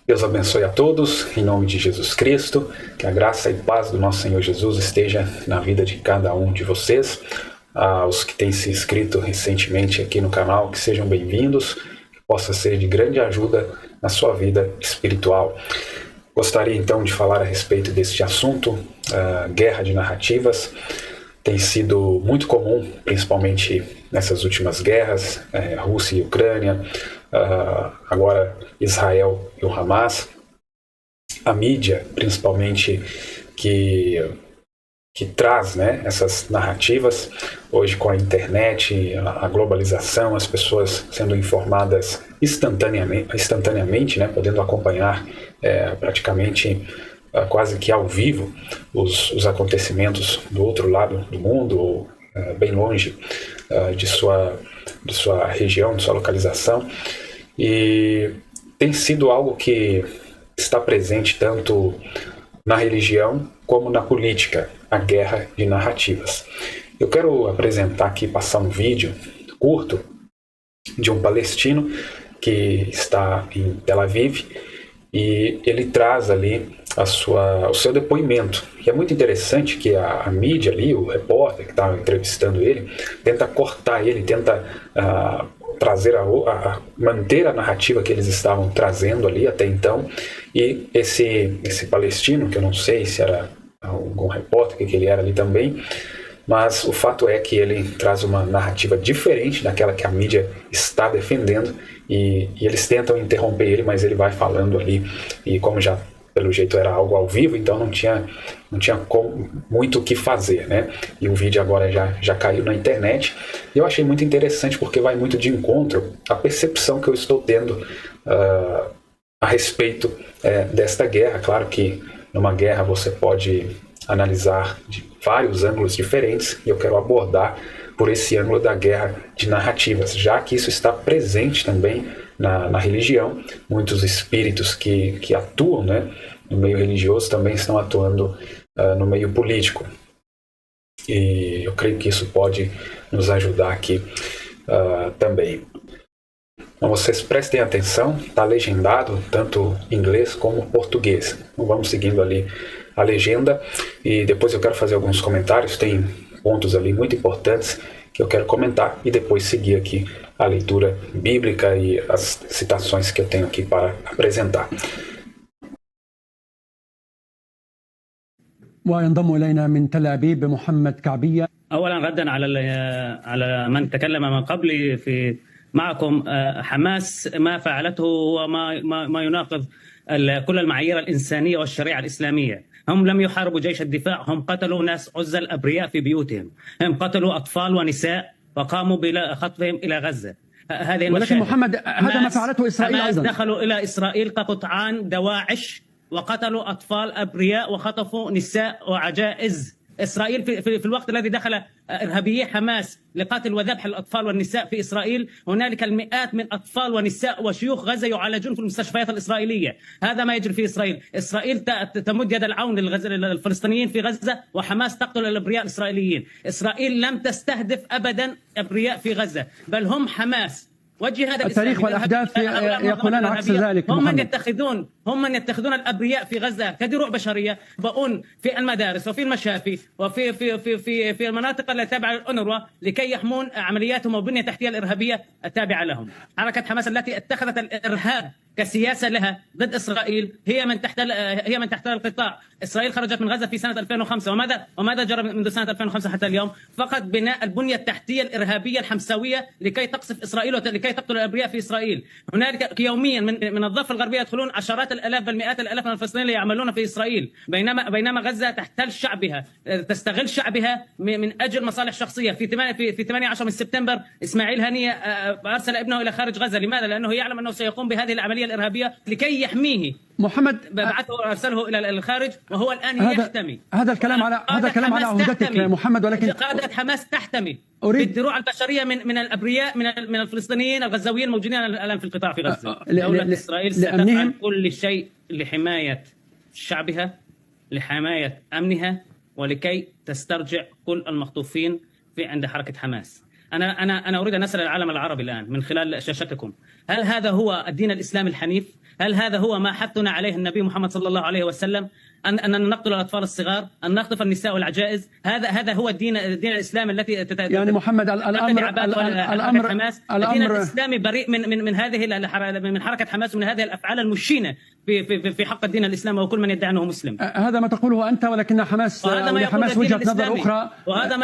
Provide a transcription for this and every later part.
Deus abençoe a todos, em nome de Jesus Cristo, que a graça e paz do nosso Senhor Jesus esteja na vida de cada um de vocês. Aos que têm se inscrito recentemente aqui no canal, que sejam bem-vindos, que possa ser de grande ajuda na sua vida espiritual. Gostaria então de falar a respeito deste assunto, guerra de narrativas. Tem sido muito comum, principalmente nessas últimas guerras, Rússia e Ucrânia, agora Israel e o Hamas. A mídia, principalmente, que traz, né, essas narrativas, hoje com a internet, a globalização, as pessoas sendo informadas instantaneamente, né, podendo acompanhar praticamente quase que ao vivo os acontecimentos do outro lado do mundo, ou bem longe de sua região, de sua localização. E tem sido algo que está presente tanto na religião como na política, a guerra de narrativas. Eu quero apresentar aqui, passar um vídeo curto de um palestino que está em Tel Aviv, e ele traz ali o seu depoimento. E é muito interessante que a mídia ali, o repórter que está entrevistando ele, tenta cortar ele, tenta trazer manter a narrativa que eles estavam trazendo ali até então. E esse palestino, que eu não sei se era algum repórter, que ele era ali também, mas o fato é que ele traz uma narrativa diferente daquela que a mídia está defendendo, e eles tentam interromper ele, mas ele vai falando ali, e como já pelo jeito era algo ao vivo, então não tinha muito o que fazer, né? E o vídeo agora já caiu na internet, e eu achei muito interessante porque vai muito de encontro à percepção que eu estou tendo a respeito desta guerra. Claro que numa guerra você pode analisar de vários ângulos diferentes, e eu quero abordar por esse ângulo da guerra de narrativas, já que isso está presente também na religião. Muitos espíritos que atuam, né, no meio religioso também estão atuando no meio político, e eu creio que isso pode nos ajudar aqui também. Então vocês prestem atenção, está legendado tanto em inglês como português. Então vamos seguindo ali a legenda, e depois eu quero fazer alguns comentários. Tem pontos ali muito importantes que eu quero comentar, e depois seguir aqui a leitura bíblica e as citações que eu tenho aqui para apresentar. وينضم إلينا من تل أبيب محمد كعبية. أولا ردا على من تكلم من قبلي في معكم، حماس ما فعلته هو ما يناقض كل المعايير الإنسانية والشريعة الإسلامية. هم لم يحاربوا جيش الدفاع، هم قتلوا ناس عزل أبرياء في بيوتهم، هم قتلوا أطفال ونساء وقاموا بخطفهم إلى غزة. هذه ولكن محمد هذا ما فعلته إسرائيل أيضا. دخلوا إلى إسرائيل كقطعان دواعش وقتلوا أطفال أبرياء وخطفوا نساء وعجائز. إسرائيل في الوقت الذي دخل إرهابيي حماس لقتل وذبح الأطفال والنساء في إسرائيل، هنالك المئات من أطفال ونساء وشيوخ غزة يعالجون في المستشفيات الإسرائيلية. هذا ما يجري في إسرائيل. إسرائيل تمد يد العون للفلسطينيين في غزة، وحماس تقتل الأبرياء الإسرائيليين. إسرائيل لم تستهدف أبدا أبرياء في غزة، بل هم حماس. وجه هذا التاريخ والأحداث يقولون عكس ذلك. هم من يتخذون الأبرياء في غزة كدروع بشرية، يبقون في المدارس وفي المشافي وفي في في في في المناطق التي تابعة للأونروا لكي يحمون عملياتهم وبنية تحتية الإرهابية التابعة لهم. حركة حماس التي اتخذت الإرهاب كسياسة لها ضد إسرائيل هي من تحتل القطاع. إسرائيل خرجت من غزة في سنة 2005، وماذا جرى منذ سنة 2005 حتى اليوم؟ فقط بناء البنية التحتية الإرهابية الحمساوية لكي تقصف إسرائيل ولكي تقتل الأبرياء في إسرائيل. هنالك يوميا من الضفة الغربية يدخلون عشرات الآلاف بل مئات الآلاف من الفلسطينيين يعملون في إسرائيل، بينما غزة تحتل شعبها، تستغل شعبها من أجل مصالح شخصية. في 18 من سبتمبر إسماعيل هنية أرسل ابنه إلى خارج غزة. لماذا؟ لأنه يعلم أنه سيقوم بهذه العملية الإرهابية لكي يحميه. محمد بعثه وأرسله إلى الخارج، وهو الآن يحتمي. هذا الكلام على عهدتك محمد، ولكن قادة حماس تحتمي بالدروع البشرية من الأبرياء من الفلسطينيين الغزاويين الموجودين الآن في القطاع في غزة. دولة إسرائيل ستفعل كل شيء لحماية شعبها، لحماية أمنها، ولكي تسترجع كل المخطوفين عند حركة حماس. أنا أريد أن أسأل العالم العربي الآن من خلال شاشتكم، هل هذا هو الدين الإسلامي الحنيف؟ هل هذا هو ما حثنا عليه النبي محمد صلى الله عليه وسلم؟ أن نقتل الأطفال الصغار، أن نخطف النساء والعجائز؟ هذا هو الدين الإسلامي التي يعني محمد الأمر حماس. الدين الإسلامي بريء من هذه من حركة حماس ومن هذه الأفعال المشينة في حق الدين الإسلامي وكل من يدعي أنه مسلم. هذا ما تقوله أنت، ولكن حماس وجهة نظر أخرى. وهذا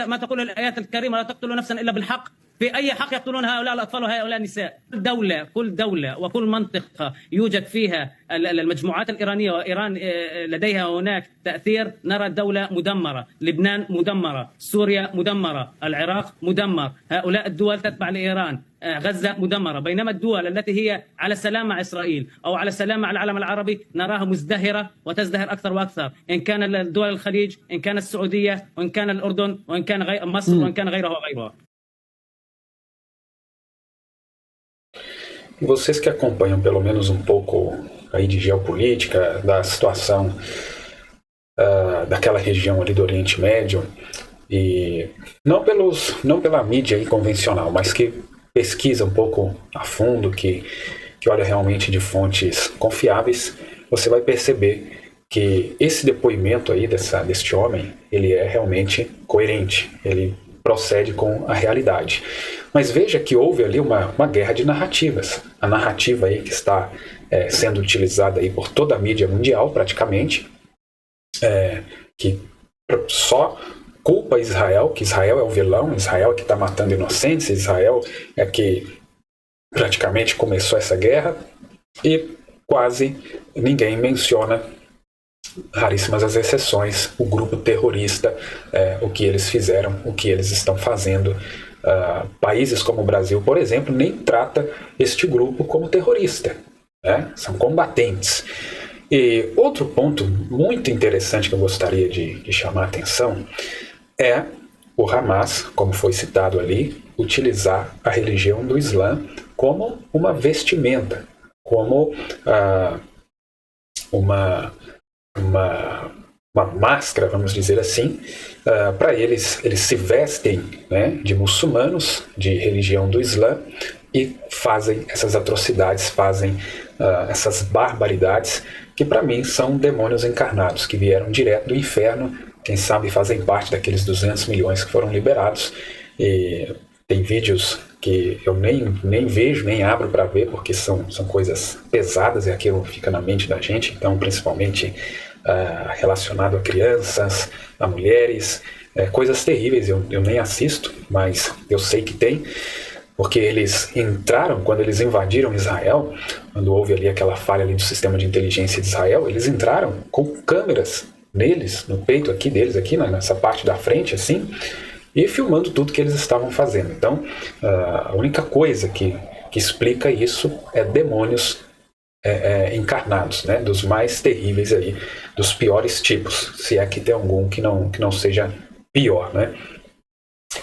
ما تقول الآيات الكريمة: لا تقتلوا نفسا إلا بالحق. في أي حق يقتلون هؤلاء الأطفال وهؤلاء النساء؟ كل دولة وكل منطقة يوجد فيها المجموعات الإيرانية، وإيران لديها هناك تأثير، نرى الدولة مدمرة. لبنان مدمرة، سوريا مدمرة، العراق مدمر، هؤلاء الدول تتبع لإيران، غزة مدمرة. بينما الدول التي هي على سلام مع إسرائيل أو على سلام مع العالم العربي نراها مزدهرة وتزدهر أكثر وأكثر، إن كان دول الخليج، إن كان السعودية، وإن كان الأردن، وإن كان مصر، وإن كان غيرها وغيرها. E vocês que acompanham pelo menos um pouco aí de geopolítica, da situação daquela região ali do Oriente Médio, e não pela mídia aí convencional, mas que pesquisa um pouco a fundo, que olha realmente de fontes confiáveis, você vai perceber que esse depoimento aí deste homem, ele é realmente coerente, ele procede com a realidade. Mas veja que houve ali uma guerra de narrativas. A narrativa aí que está sendo utilizada aí por toda a mídia mundial, praticamente, que só culpa Israel, que Israel é o vilão, Israel é que está matando inocentes, Israel é que praticamente começou essa guerra, e quase ninguém menciona, raríssimas as exceções, o grupo terrorista, o que eles fizeram, o que eles estão fazendo. Países como o Brasil, por exemplo, nem trata este grupo como terrorista, né? São combatentes. E outro ponto muito interessante que eu gostaria de chamar a atenção é o Hamas, como foi citado ali, utilizar a religião do Islã como uma vestimenta, como uma máscara, vamos dizer assim, para eles se vestem, né, de muçulmanos, de religião do Islã, e fazem essas atrocidades, fazem essas barbaridades, que para mim são demônios encarnados, que vieram direto do inferno, quem sabe fazem parte daqueles 200 milhões que foram liberados. E tem vídeos que eu nem vejo, nem abro para ver, porque são coisas pesadas, e aquilo fica na mente da gente, então principalmente relacionado a crianças, a mulheres, coisas terríveis. Eu nem assisto, mas eu sei que tem, porque eles entraram, quando eles invadiram Israel, quando houve ali aquela falha ali do sistema de inteligência de Israel, eles entraram com câmeras neles, no peito aqui deles, aqui nessa parte da frente, assim, e filmando tudo que eles estavam fazendo. Então, a única coisa que explica isso é demônios encarnados, né, dos mais terríveis aí, dos piores tipos, se é que tem algum que não seja pior, né?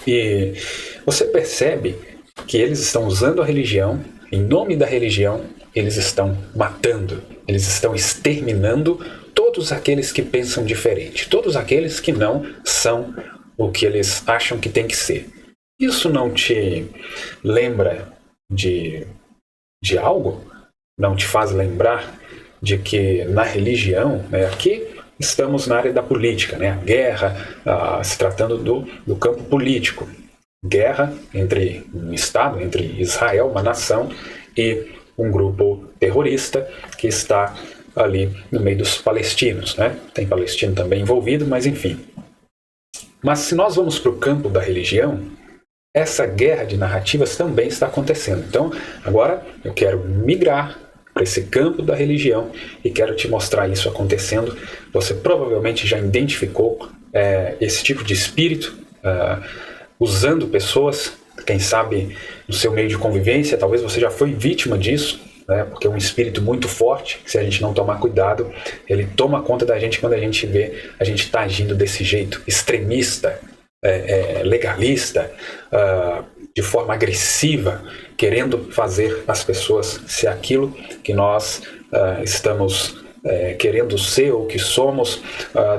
E você percebe que eles estão usando a religião, em nome da religião, eles estão matando, eles estão exterminando todos aqueles que pensam diferente, todos aqueles que não são o que eles acham que tem que ser. Isso não te lembra de algo? Não te faz lembrar de que na religião, né, aqui estamos na área da política, né, a guerra, se tratando do campo político, guerra entre um Estado, entre Israel, uma nação, e um grupo terrorista que está ali no meio dos palestinos, né? Tem palestino também envolvido, mas enfim. Mas se nós vamos para o campo da religião, essa guerra de narrativas também está acontecendo. Então, agora eu quero migrar para esse campo da religião e quero te mostrar isso acontecendo. Você provavelmente já identificou esse tipo de espírito usando pessoas, quem sabe no seu meio de convivência, talvez você já foi vítima disso, né? Porque é um espírito muito forte, que se a gente não tomar cuidado, ele toma conta da gente quando a gente vê a gente está agindo desse jeito, extremista, legalista, de forma agressiva, querendo fazer as pessoas ser aquilo que nós estamos querendo ser ou que somos,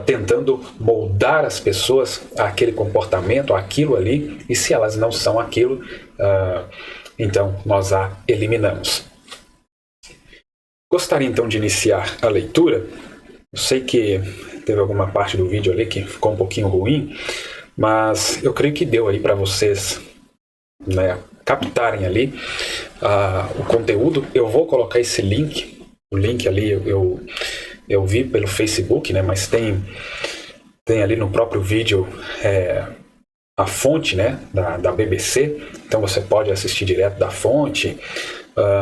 tentando moldar as pessoas àquele comportamento, àquilo ali, e se elas não são aquilo, então nós a eliminamos. Gostaria então de iniciar a leitura. Eu sei que teve alguma parte do vídeo ali que ficou um pouquinho ruim, mas eu creio que deu aí para vocês, né, captarem ali o conteúdo. Eu vou colocar esse link, o link ali eu vi pelo Facebook, né, mas tem ali no próprio vídeo a fonte, né, da BBC, então você pode assistir direto da fonte,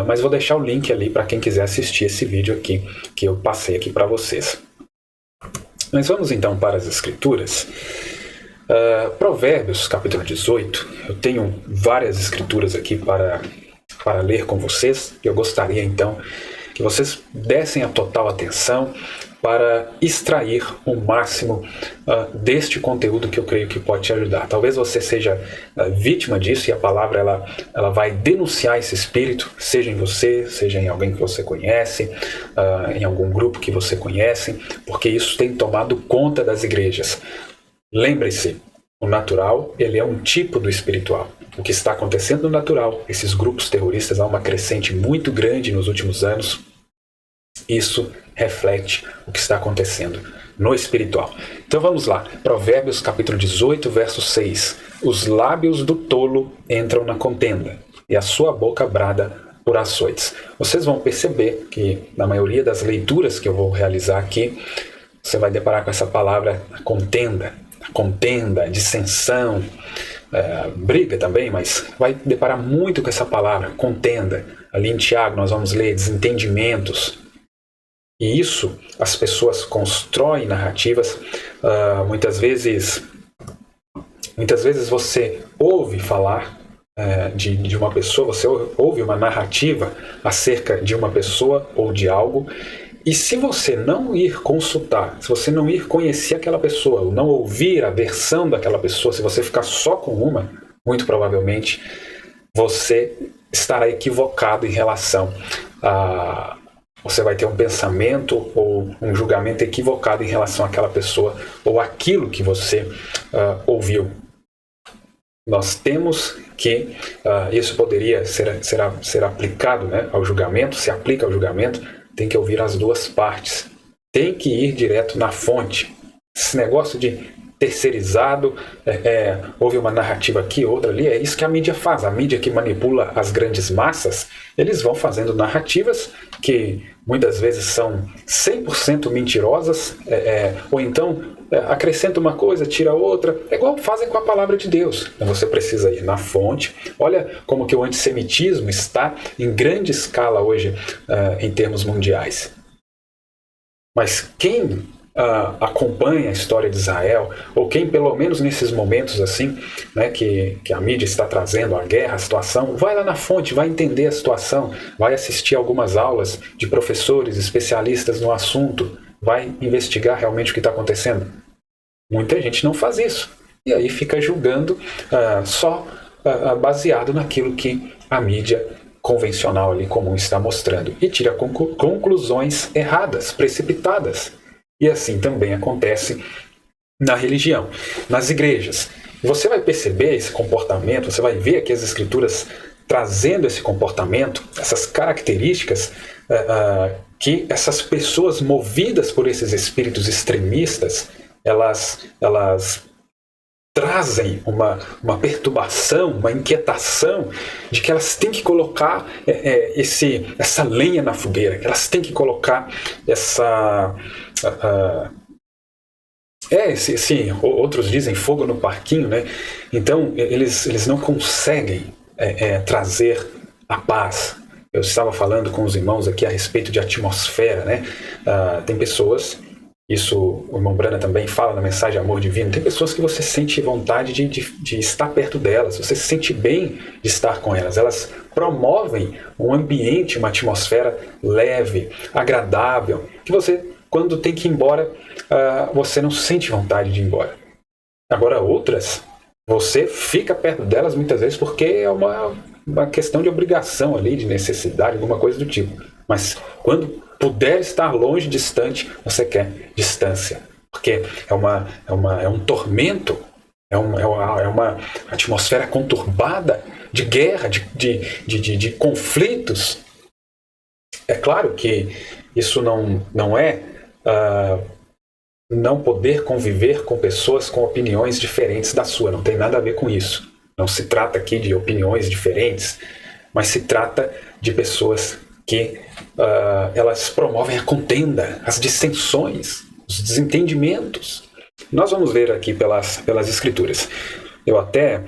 mas vou deixar o link ali para quem quiser assistir esse vídeo aqui que eu passei aqui para vocês. Mas vamos então para as escrituras. Provérbios capítulo 18, eu tenho várias escrituras aqui para ler com vocês, e eu gostaria então que vocês dessem a total atenção para extrair o máximo deste conteúdo que eu creio que pode te ajudar. Talvez você seja vítima disso e a palavra ela vai denunciar esse espírito, seja em você, seja em alguém que você conhece, em algum grupo que você conhece, porque isso tem tomado conta das igrejas. Lembre-se, o natural ele é um tipo do espiritual. O que está acontecendo no natural, esses grupos terroristas, há uma crescente muito grande nos últimos anos. Isso reflete o que está acontecendo no espiritual. Então vamos lá, Provérbios capítulo 18, verso 6. Os lábios do tolo entram na contenda, e a sua boca brada por açoites. Vocês vão perceber que na maioria das leituras que eu vou realizar aqui, você vai deparar com essa palavra contenda, dissensão, briga também, mas vai deparar muito com essa palavra, contenda. Ali em Tiago nós vamos ler desentendimentos. E isso, as pessoas constroem narrativas. Muitas vezes você ouve falar de uma pessoa, você ouve uma narrativa acerca de uma pessoa ou de algo, e se você não ir consultar, se você não ir conhecer aquela pessoa, ou não ouvir a versão daquela pessoa, se você ficar só com uma, muito provavelmente você estará equivocado em relação a... Você vai ter um pensamento ou um julgamento equivocado em relação àquela pessoa ou àquilo que você ouviu. Nós temos que, isso poderia ser aplicado, né, ao julgamento, se aplica ao julgamento, tem que ouvir as duas partes. Tem que ir direto na fonte. Esse negócio de terceirizado, houve uma narrativa aqui, outra ali, é isso que a mídia faz. A mídia que manipula as grandes massas, eles vão fazendo narrativas que muitas vezes são 100% mentirosas, ou então acrescenta uma coisa, tira outra, é igual fazem com a palavra de Deus. Então você precisa ir na fonte. Olha como que o antissemitismo está em grande escala hoje em termos mundiais. Mas quem acompanha a história de Israel, ou quem pelo menos nesses momentos assim, né, que a mídia está trazendo a guerra, a situação, vai lá na fonte, vai entender a situação, vai assistir algumas aulas de professores especialistas no assunto, vai investigar realmente o que está acontecendo. Muita gente não faz isso, e aí fica julgando só baseado naquilo que a mídia convencional ali comum está mostrando, e tira conclusões erradas, precipitadas. E assim também acontece na religião, nas igrejas. Você vai perceber esse comportamento, você vai ver aqui as escrituras trazendo esse comportamento, essas características que essas pessoas movidas por esses espíritos extremistas, elas trazem uma perturbação, uma inquietação de que elas têm que colocar essa lenha na fogueira, que elas têm que colocar outros dizem fogo no parquinho, né? Então eles não conseguem trazer a paz. Eu estava falando com os irmãos aqui a respeito de atmosfera, né? Tem pessoas, isso o irmão Brana também fala na mensagem Amor Divino, tem pessoas que você sente vontade de estar perto delas, você se sente bem de estar com elas. Elas promovem um ambiente, uma atmosfera leve, agradável, que você, quando tem que ir embora, você não sente vontade de ir embora. Agora outras, você fica perto delas muitas vezes porque é uma questão de obrigação ali, de necessidade, alguma coisa do tipo. Mas quando puder estar longe, distante, você quer distância. Porque é um tormento, é uma atmosfera conturbada de guerra, de conflitos. É claro que isso não é não poder conviver com pessoas com opiniões diferentes da sua. Não tem nada a ver com isso. Não se trata aqui de opiniões diferentes, mas se trata de pessoas que elas promovem a contenda, as dissensões, os desentendimentos. Nós vamos ver aqui pelas Escrituras. Eu até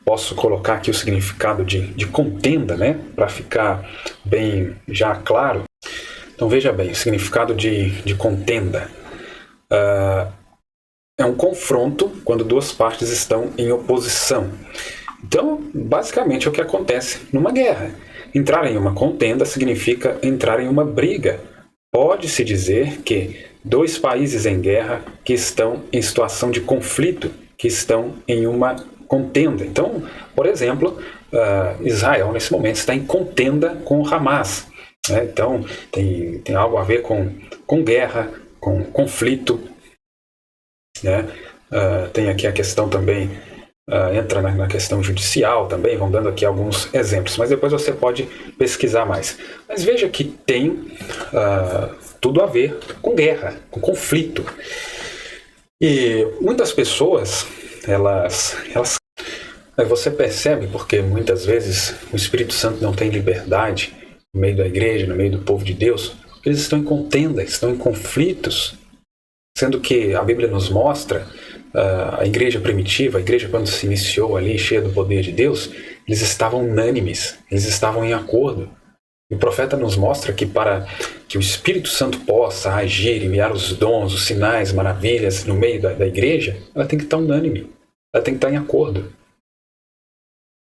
posso colocar aqui o significado de contenda, né, para ficar bem já claro. Então veja bem, o significado de contenda é um confronto quando duas partes estão em oposição. Então, basicamente, é o que acontece numa guerra. Entrar em uma contenda significa entrar em uma briga. Pode-se dizer que dois países em guerra que estão em situação de conflito, que estão em uma contenda. Então, por exemplo, Israel, nesse momento, está em contenda com o Hamas. Né? Então, tem algo a ver com guerra, com conflito. Né? Tem aqui a questão também, entra na questão judicial também, vão dando aqui alguns exemplos, mas depois você pode pesquisar mais. Mas veja que tem tudo a ver com guerra, com conflito. E muitas pessoas, elas você percebe, porque muitas vezes o Espírito Santo não tem liberdade no meio da igreja, no meio do povo de Deus, eles estão em contenda, estão em conflitos, sendo que a Bíblia nos mostra a igreja primitiva, a igreja quando se iniciou ali, cheia do poder de Deus, eles estavam unânimes, eles estavam em acordo. E o profeta nos mostra que para que o Espírito Santo possa agir, enviar os dons, os sinais, maravilhas no meio da igreja, ela tem que estar unânime, ela tem que estar em acordo.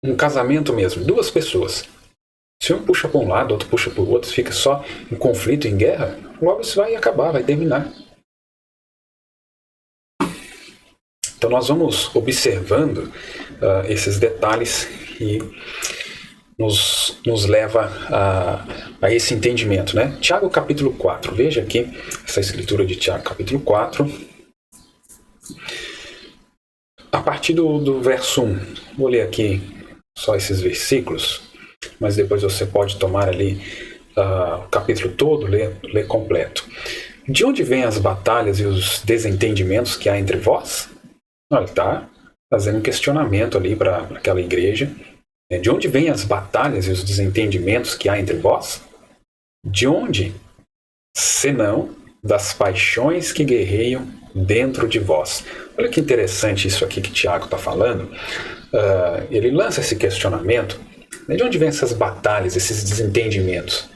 Um casamento mesmo, duas pessoas. Se um puxa para um lado, outro puxa para o outro, fica só em conflito, em guerra, logo isso vai acabar, vai terminar. Então nós vamos observando esses detalhes e nos leva a esse entendimento. Né? Tiago capítulo 4, veja aqui essa escritura de Tiago capítulo 4. A partir do verso 1, vou ler aqui só esses versículos, mas depois você pode tomar ali o capítulo todo, ler completo. De onde vêm as batalhas e os desentendimentos que há entre vós? Ele está fazendo um questionamento ali para aquela igreja. De onde vêm as batalhas e os desentendimentos que há entre vós? De onde? Senão das paixões que guerreiam dentro de vós. Olha que interessante isso aqui que Tiago está falando. Ele lança esse questionamento. De onde vêm essas batalhas, esses desentendimentos?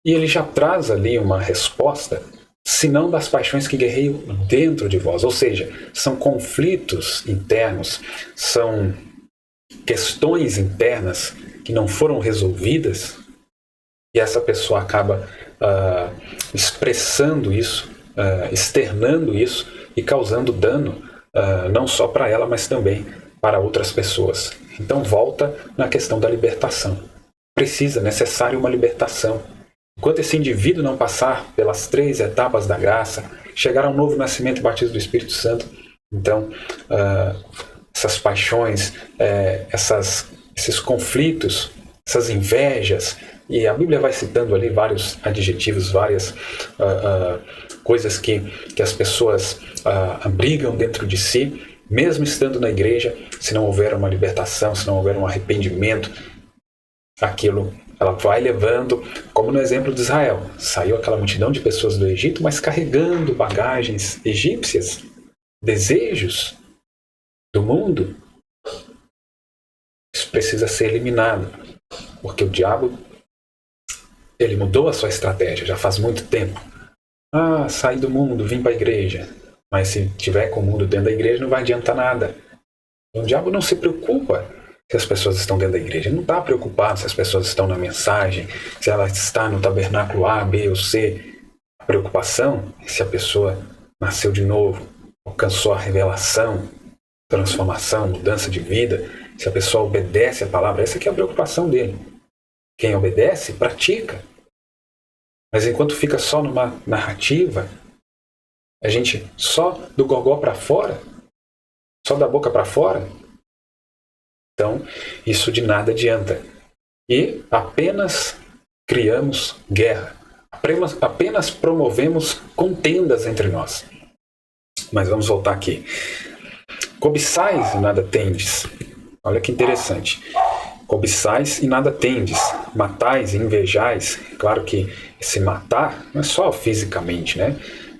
E ele já traz ali uma resposta, senão das paixões que guerreiam dentro de vós. Ou seja, são conflitos internos, são questões internas que não foram resolvidas e essa pessoa acaba expressando isso, externando isso e causando dano não só para ela, mas também para outras pessoas. Então volta na questão da libertação. Necessária uma libertação. Enquanto esse indivíduo não passar pelas 3 etapas da graça, chegar ao novo nascimento e batismo do Espírito Santo, então essas paixões, esses conflitos, essas invejas, e a Bíblia vai citando ali vários adjetivos, várias coisas que as pessoas brigam dentro de si, mesmo estando na igreja, se não houver uma libertação, se não houver um arrependimento, aquilo ela vai levando, como no exemplo de Israel. Saiu aquela multidão de pessoas do Egito, mas carregando bagagens egípcias, desejos do mundo. Isso precisa ser eliminado, porque o diabo ele mudou a sua estratégia já faz muito tempo. Saí do mundo, vim para a igreja. Mas se tiver com o mundo dentro da igreja, não vai adiantar nada. O diabo não se preocupa se as pessoas estão dentro da igreja. Ele não está preocupado se as pessoas estão na mensagem, se ela está no tabernáculo A, B ou C. A preocupação é se a pessoa nasceu de novo, alcançou a revelação, transformação, mudança de vida, se a pessoa obedece a palavra. Essa aqui é a preocupação dele. Quem obedece, pratica. Mas enquanto fica só numa narrativa, a gente só do gogó para fora, só da boca para fora, então isso de nada adianta. E apenas criamos guerra. Apenas promovemos contendas entre nós. Mas vamos voltar aqui. Cobiçais e nada tendes. Olha que interessante. Cobiçais e nada tendes. Matais e invejais. Claro que esse matar não é só fisicamente, né?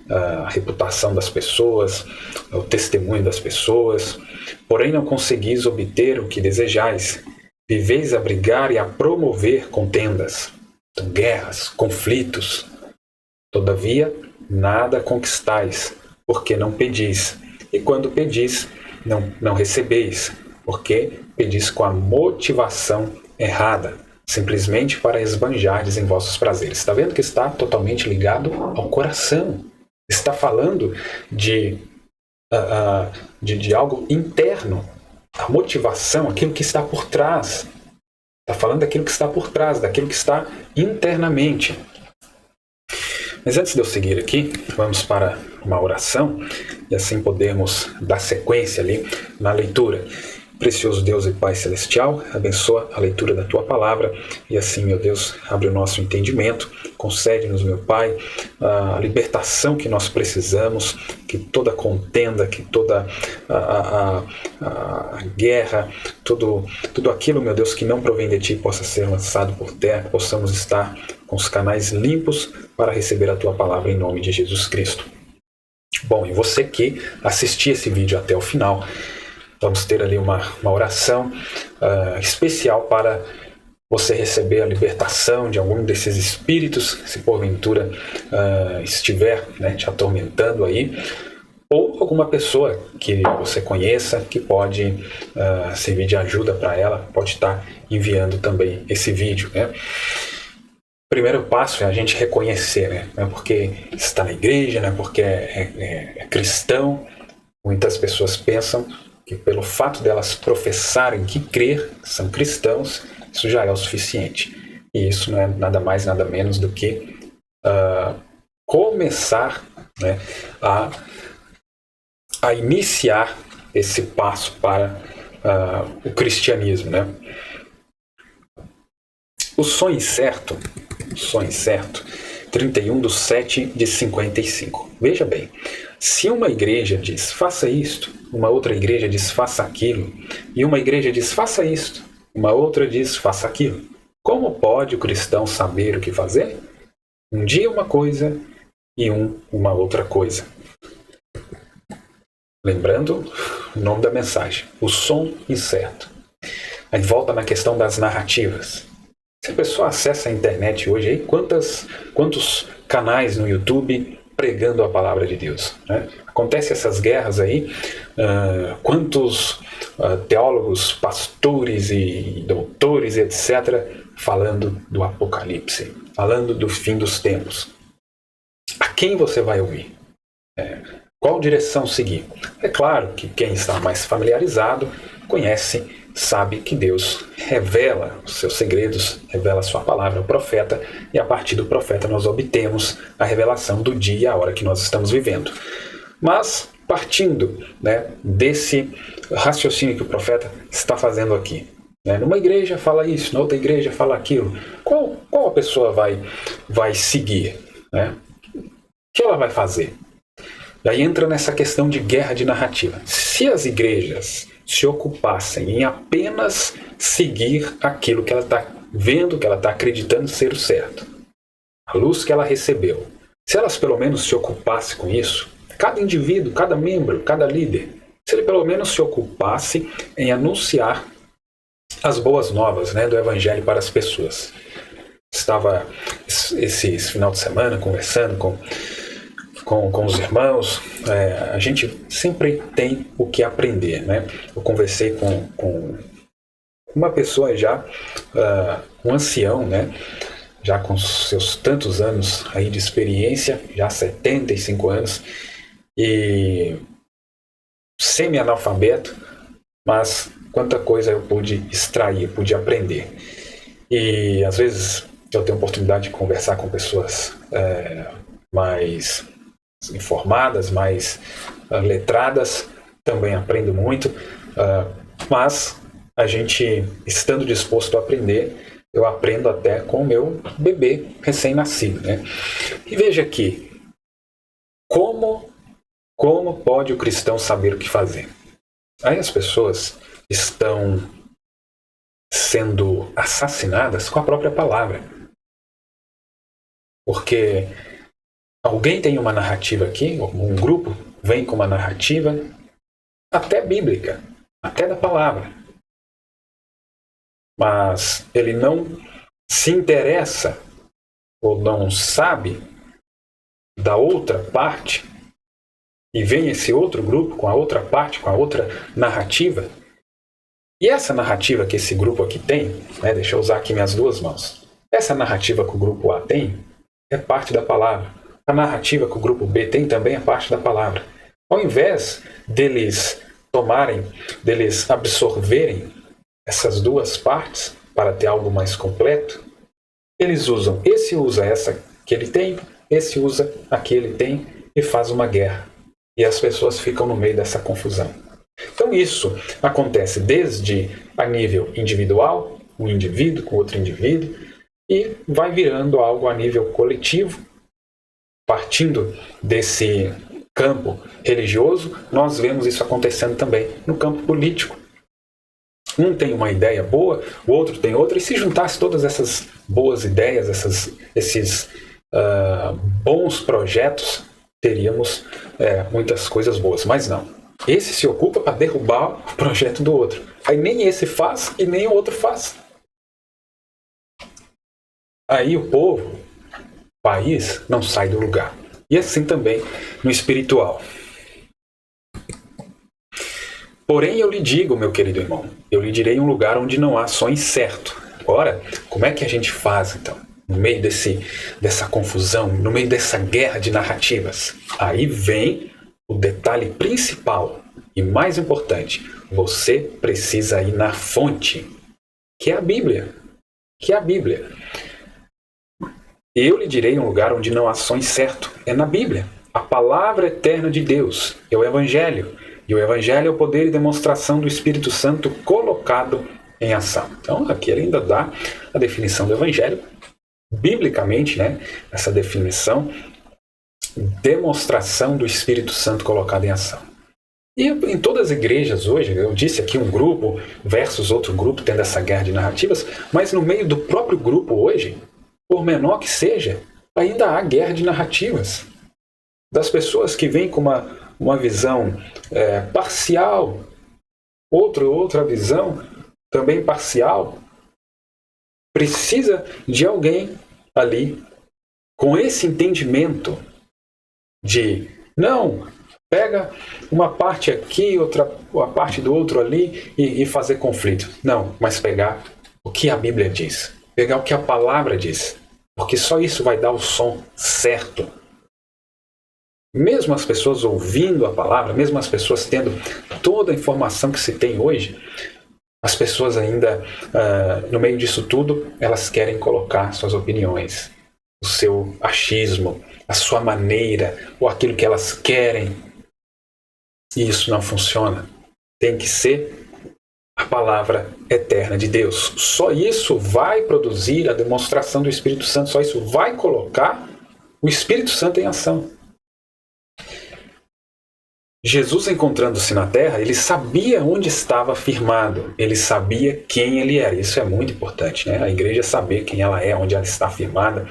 A reputação das pessoas, o testemunho das pessoas. Porém não conseguis obter o que desejais. Viveis a brigar e a promover contendas. Então, guerras, conflitos. Todavia, nada conquistais, porque não pedis. E quando pedis, não recebeis, porque pedis com a motivação errada, simplesmente para esbanjardes em vossos prazeres. Está vendo que está totalmente ligado ao coração. Está falando de algo interno. A motivação, aquilo que está por trás. Está falando daquilo que está por trás, daquilo que está internamente. Mas antes de eu seguir aqui, vamos para uma oração e assim podemos dar sequência ali na leitura. Precioso Deus e Pai Celestial, abençoa a leitura da Tua Palavra e assim, meu Deus, abre o nosso entendimento, concede-nos, meu Pai, a libertação que nós precisamos, que toda contenda, que toda a guerra, tudo aquilo, meu Deus, que não provém de Ti possa ser lançado por terra, que possamos estar com os canais limpos para receber a Tua Palavra em nome de Jesus Cristo. Bom, e você que assistiu esse vídeo até o final, vamos ter ali uma oração especial para você receber a libertação de algum desses espíritos, se porventura estiver, né, te atormentando aí, ou alguma pessoa que você conheça que pode servir de ajuda para ela, pode estar enviando também esse vídeo, né? O primeiro passo é a gente reconhecer, né? Não é porque está na igreja, não é porque é cristão. Muitas pessoas pensam que pelo fato delas professarem que crer, são cristãos, isso já é o suficiente. E isso não é nada mais, nada menos do que começar, né, a iniciar esse passo para o cristianismo, né? O sonho certo, 31/7/55. Veja bem, se uma igreja diz faça isto, uma outra igreja diz faça aquilo, e uma igreja diz faça isto, uma outra diz faça aquilo, como pode o cristão saber o que fazer? Um dia uma coisa e uma outra coisa. Lembrando o nome da mensagem, o som incerto. Aí volta na questão das narrativas. Se a pessoa acessa a internet hoje, aí, quantos canais no YouTube pregando a palavra de Deus, né? Acontece essas guerras aí, quantos teólogos, pastores e doutores, etc., falando do Apocalipse, falando do fim dos tempos. A quem você vai ouvir? Qual direção seguir? É claro que quem está mais familiarizado conhece, sabe que Deus revela os seus segredos, revela a sua palavra ao profeta, e a partir do profeta nós obtemos a revelação do dia e a hora que nós estamos vivendo. Mas, partindo, né, desse raciocínio que o profeta está fazendo aqui, né, numa igreja fala isso, na outra igreja fala aquilo, qual a pessoa vai seguir? Né? O que ela vai fazer? Daí entra nessa questão de guerra de narrativa. Se as igrejas se ocupassem em apenas seguir aquilo que ela está vendo, que ela está acreditando ser o certo, a luz que ela recebeu, se elas pelo menos se ocupassem com isso, cada indivíduo, cada membro, cada líder, se ele pelo menos se ocupasse em anunciar as boas novas, né, do Evangelho para as pessoas. Estava esse final de semana conversando com os irmãos, a gente sempre tem o que aprender, né? Eu conversei com uma pessoa já, um ancião, né? Já com seus tantos anos aí de experiência, já 75 anos, e semi-analfabeto, mas quanta coisa eu pude extrair, pude aprender. E às vezes eu tenho a oportunidade de conversar com pessoas mais informadas, mais letradas, também aprendo muito, mas a gente, estando disposto a aprender, Eu aprendo até com o meu bebê recém-nascido, né? E veja aqui, como pode o cristão saber o que fazer? Aí as pessoas estão sendo assassinadas com a própria palavra. Porque alguém tem uma narrativa aqui, um grupo vem com uma narrativa até bíblica, até da palavra. Mas ele não se interessa ou não sabe da outra parte, e vem esse outro grupo com a outra parte, com a outra narrativa. E essa narrativa que esse grupo aqui tem, né, deixa eu usar aqui minhas duas mãos. Essa narrativa que o grupo A tem é parte da palavra. A narrativa que o grupo B tem também é parte da palavra. Ao invés deles absorverem essas duas partes para ter algo mais completo, eles usam, esse usa essa que ele tem, esse usa a que ele tem e faz uma guerra. E as pessoas ficam no meio dessa confusão. Então isso acontece desde a nível individual, um indivíduo com outro indivíduo, e vai virando algo a nível coletivo. Partindo desse campo religioso, nós vemos isso acontecendo também no campo político. Um tem uma ideia boa, o outro tem outra, e se juntasse todas essas boas ideias, esses bons projetos, teríamos muitas coisas boas. Mas não. Esse se ocupa para derrubar o projeto do outro. Aí nem esse faz e nem o outro faz. Aí o povo, o país, não sai do lugar. E assim também no espiritual. Porém, eu lhe digo, meu querido irmão, eu lhe direi um lugar onde não há só incerto. Agora, como é que a gente faz, então? No meio dessa confusão, no meio dessa guerra de narrativas. Aí vem o detalhe principal e mais importante. Você precisa ir na fonte, que é a Bíblia. Que é a Bíblia. Eu lhe direi um lugar onde não há só incerto. É na Bíblia. A palavra eterna de Deus é o Evangelho. E o Evangelho é o poder e demonstração do Espírito Santo colocado em ação. Então, aqui ele ainda dá a definição do Evangelho. Biblicamente, né, essa definição, demonstração do Espírito Santo colocado em ação. E em todas as igrejas hoje, eu disse aqui um grupo versus outro grupo tendo essa guerra de narrativas, mas no meio do próprio grupo hoje, por menor que seja, ainda há guerra de narrativas. Das pessoas que vêm com uma visão parcial, outra visão também parcial, precisa de alguém ali com esse entendimento de não, pega uma parte aqui, a parte do outro ali e fazer conflito. Não, mas pegar o que a Bíblia diz, pegar o que a palavra diz, porque só isso vai dar o som certo. Mesmo as pessoas ouvindo a palavra, mesmo as pessoas tendo toda a informação que se tem hoje, as pessoas ainda, no meio disso tudo, elas querem colocar suas opiniões, o seu achismo, a sua maneira, ou aquilo que elas querem. E isso não funciona. Tem que ser a palavra eterna de Deus. Só isso vai produzir a demonstração do Espírito Santo, só isso vai colocar o Espírito Santo em ação. Jesus, encontrando-se na terra, ele sabia onde estava firmado, ele sabia quem ele era. Isso é muito importante, né? A igreja saber quem ela é, onde ela está firmada.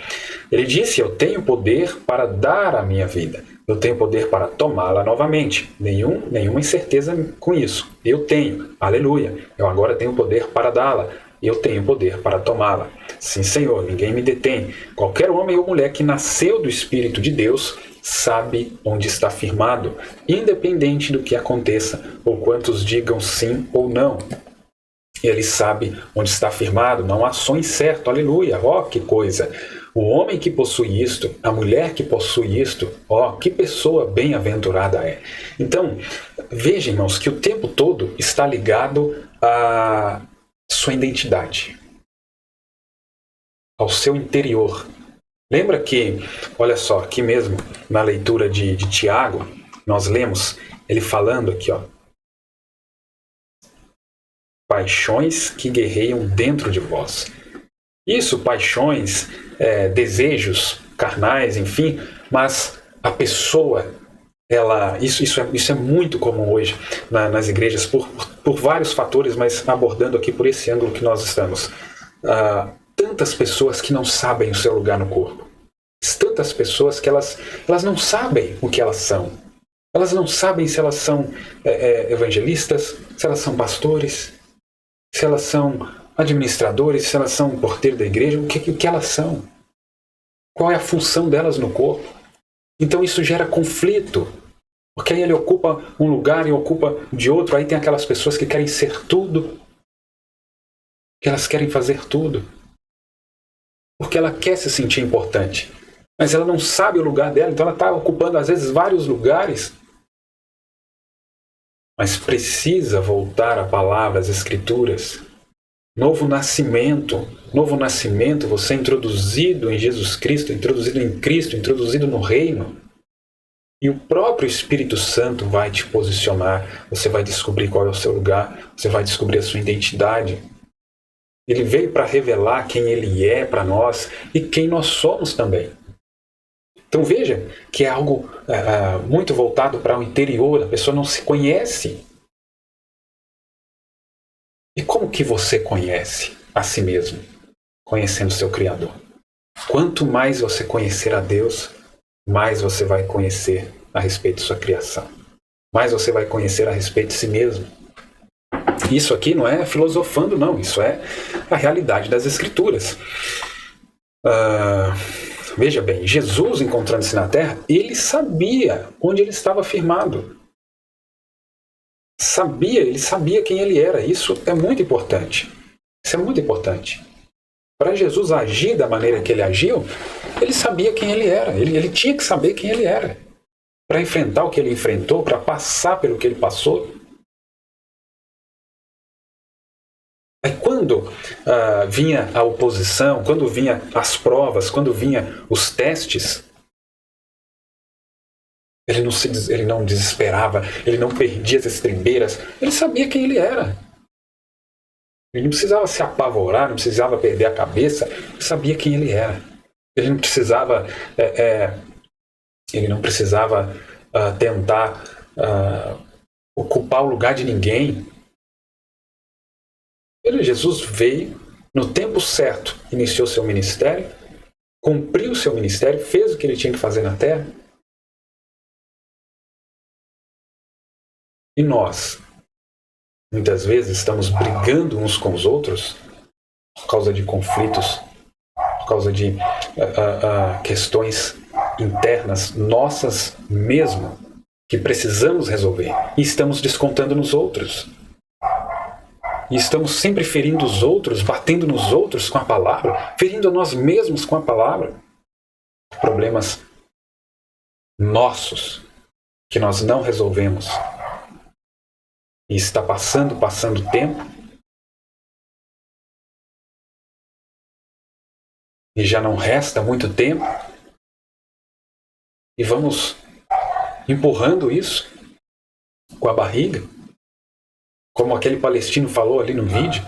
Ele disse, eu tenho poder para dar a minha vida, eu tenho poder para tomá-la novamente. Nenhuma incerteza com isso. Eu tenho, aleluia, eu agora tenho poder para dá-la, eu tenho poder para tomá-la. Sim, Senhor, ninguém me detém. Qualquer homem ou mulher que nasceu do Espírito de Deus sabe onde está firmado, independente do que aconteça, ou quantos digam sim ou não. Ele sabe onde está firmado, não há som incerto, aleluia, ó que coisa. O homem que possui isto, a mulher que possui isto, ó, que pessoa bem-aventurada é. Então, veja, irmãos, que o tempo todo está ligado à sua identidade, ao seu interior. Lembra que, olha só, aqui mesmo, na leitura de Tiago, nós lemos ele falando aqui, ó, paixões que guerreiam dentro de vós. Isso, paixões, desejos carnais, enfim, mas a pessoa, isso é muito comum hoje nas igrejas, por vários fatores, mas abordando aqui por esse ângulo que nós estamos. Tantas pessoas que não sabem o seu lugar no corpo. Tantas pessoas que elas não sabem o que elas são. Elas não sabem se elas são evangelistas, se elas são pastores, se elas são administradores, se elas são porteiro da igreja, o que elas são. Qual é a função delas no corpo. Então isso gera conflito. Porque aí ele ocupa um lugar e ocupa de outro. Aí tem aquelas pessoas que querem ser tudo. Que elas querem fazer tudo. Porque ela quer se sentir importante. Mas ela não sabe o lugar dela. Então ela está ocupando às vezes vários lugares. Mas precisa voltar à palavra, às escrituras. Novo nascimento, você é introduzido em Jesus Cristo, introduzido em Cristo, introduzido no reino. E o próprio Espírito Santo vai te posicionar, você vai descobrir qual é o seu lugar, você vai descobrir a sua identidade. Ele veio para revelar quem ele é para nós e quem nós somos também. Então veja que é algo muito voltado para o interior, a pessoa não se conhece. E como que você conhece a si mesmo? Conhecendo o seu Criador. Quanto mais você conhecer a Deus, mais você vai conhecer a respeito de sua criação. Mais você vai conhecer a respeito de si mesmo. Isso aqui não é filosofando, não. Isso é a realidade das Escrituras. Veja bem, Jesus, encontrando-se na terra, ele sabia onde ele estava firmado. Ele sabia quem ele era. Isso é muito importante. Isso é muito importante. Para Jesus agir da maneira que ele agiu, ele sabia quem ele era. Ele tinha que saber quem ele era. Para enfrentar o que ele enfrentou, para passar pelo que ele passou. Aí quando vinha a oposição, quando vinha as provas, quando vinha os testes, ele não desesperava, ele não perdia as estribeiras, ele sabia quem ele era. Ele não precisava se apavorar, não precisava perder a cabeça, ele sabia quem ele era. Ele não precisava, tentar ocupar o lugar de ninguém. Jesus veio no tempo certo, iniciou seu ministério, cumpriu seu ministério, fez o que ele tinha que fazer na terra. E nós, muitas vezes, estamos brigando uns com os outros por causa de conflitos, por causa de questões internas nossas mesmo, que precisamos resolver. E estamos descontando nos outros. E estamos sempre ferindo os outros, batendo nos outros com a palavra, ferindo a nós mesmos com a palavra. Problemas nossos que nós não resolvemos. E está passando o tempo. E já não resta muito tempo. E vamos empurrando isso com a barriga. Como aquele palestino falou ali no vídeo.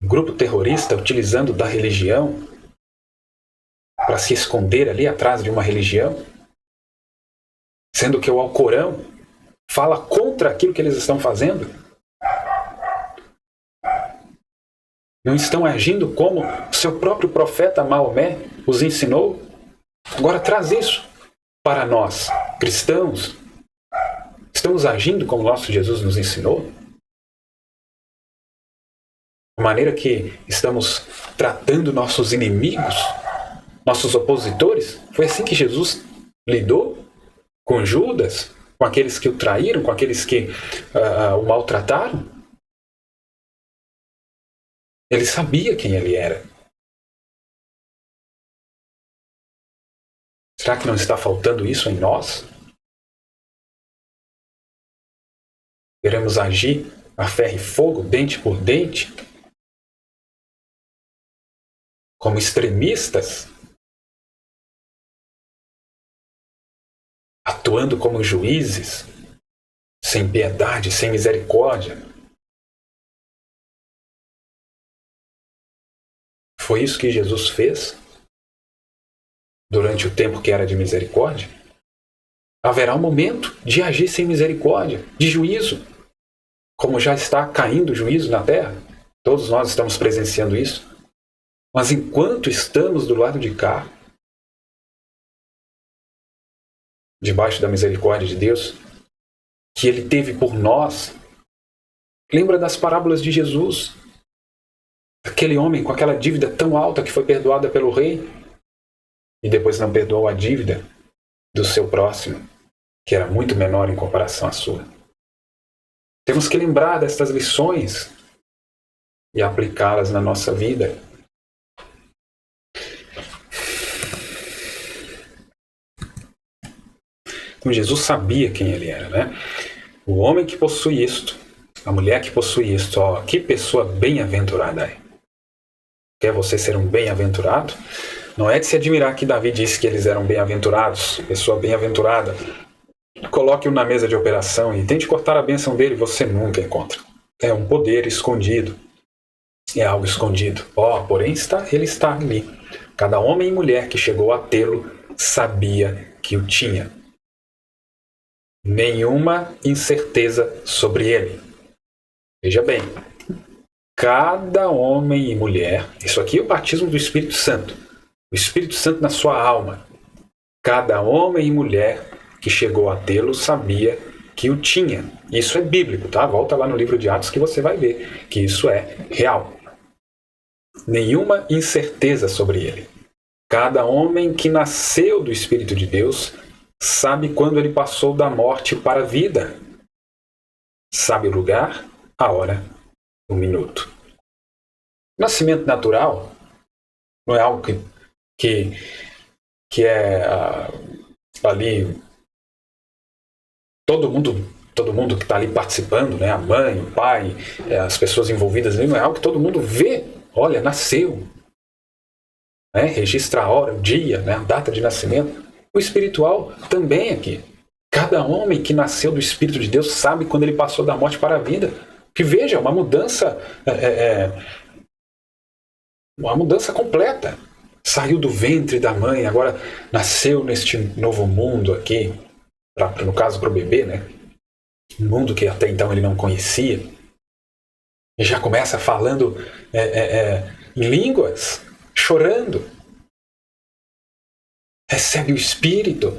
Um grupo terrorista utilizando da religião para se esconder ali atrás de uma religião. Sendo que o Alcorão fala contra aquilo que eles estão fazendo. Não estão agindo como o seu próprio profeta Maomé os ensinou. Agora traz isso para nós, cristãos. Estamos agindo como nosso Jesus nos ensinou? A maneira que estamos tratando nossos inimigos, nossos opositores, foi assim que Jesus lidou com Judas, com aqueles que o traíram, com aqueles que o maltrataram. Ele sabia quem ele era. Será que não está faltando isso em nós? Queremos agir a ferro e fogo, dente por dente, como extremistas, atuando como juízes, sem piedade, sem misericórdia. Foi isso que Jesus fez durante o tempo que era de misericórdia? Haverá um momento de agir sem misericórdia, de juízo, como já está caindo o juízo na terra. Todos nós estamos presenciando isso. Mas enquanto estamos do lado de cá, debaixo da misericórdia de Deus, que Ele teve por nós, lembra das parábolas de Jesus? Aquele homem com aquela dívida tão alta que foi perdoada pelo rei e depois não perdoou a dívida do seu próximo, que era muito menor em comparação à sua. Temos que lembrar destas lições e aplicá-las na nossa vida. Então, Jesus sabia quem ele era, né? O homem que possui isto, a mulher que possui isto, ó, que pessoa bem-aventurada é. Quer você ser um bem-aventurado? Não é de se admirar que Davi disse que eles eram bem-aventurados, pessoa bem-aventurada. Coloque-o na mesa de operação e tente cortar a bênção dele, você nunca encontra. É um poder escondido. É algo escondido. Porém ele está ali. Cada homem e mulher que chegou a tê-lo sabia que o tinha. Nenhuma incerteza sobre ele. Veja bem, cada homem e mulher, isso aqui é o batismo do Espírito Santo. O Espírito Santo na sua alma. Cada homem e mulher que chegou a tê-lo sabia que o tinha. Isso é bíblico, tá? Volta lá no livro de Atos que você vai ver que isso é real. Nenhuma incerteza sobre ele. Cada homem que nasceu do Espírito de Deus sabe quando ele passou da morte para a vida. Sabe o lugar, a hora, o minuto. Nascimento natural não é algo que é ali todo mundo que está ali participando, né? A mãe, o pai, as pessoas envolvidas ali, não é algo que todo mundo vê. Olha, nasceu. Né? Registra a hora, o dia, né? A data de nascimento. O espiritual também aqui. Cada homem que nasceu do Espírito de Deus sabe quando ele passou da morte para a vida. Que veja, uma mudança completa. Saiu do ventre da mãe, agora nasceu neste novo mundo aqui, no caso para o bebê, né? Um mundo que até então ele não conhecia. E já começa falando em línguas, chorando. Recebe o Espírito.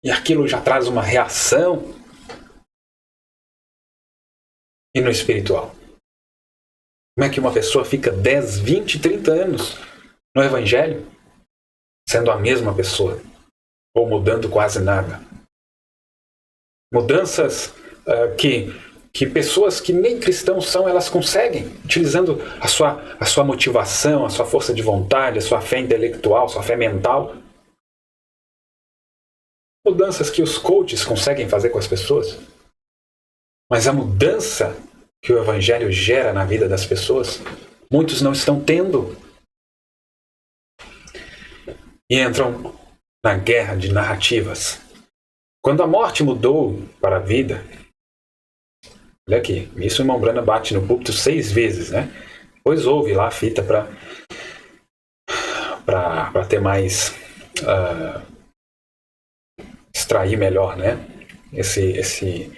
E aquilo já traz uma reação. E no espiritual? Como é que uma pessoa fica 10, 20, 30 anos no Evangelho sendo a mesma pessoa? Ou mudando quase nada? Mudanças que pessoas que nem cristãos são, elas conseguem, utilizando a sua motivação, a sua força de vontade, a sua fé intelectual, a sua fé mental. Mudanças que os coaches conseguem fazer com as pessoas. Mas a mudança que o Evangelho gera na vida das pessoas, muitos não estão tendo. E entram na guerra de narrativas. Quando a morte mudou para a vida, olha aqui, isso o irmão Brana bate no púlpito 6 vezes, né? Depois ouve lá a fita para ter mais... extrair melhor, né? Esse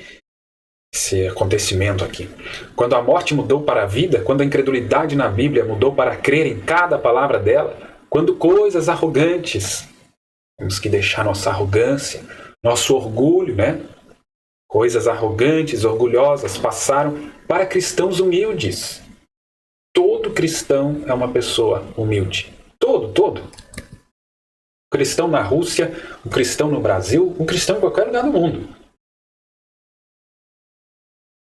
acontecimento aqui. Quando a morte mudou para a vida, quando a incredulidade na Bíblia mudou para crer em cada palavra dela, quando coisas arrogantes, temos que deixar nossa arrogância, nosso orgulho, né? Coisas arrogantes, orgulhosas passaram para cristãos humildes. Todo cristão é uma pessoa humilde. Todo. O cristão na Rússia, o cristão no Brasil, o cristão em qualquer lugar do mundo.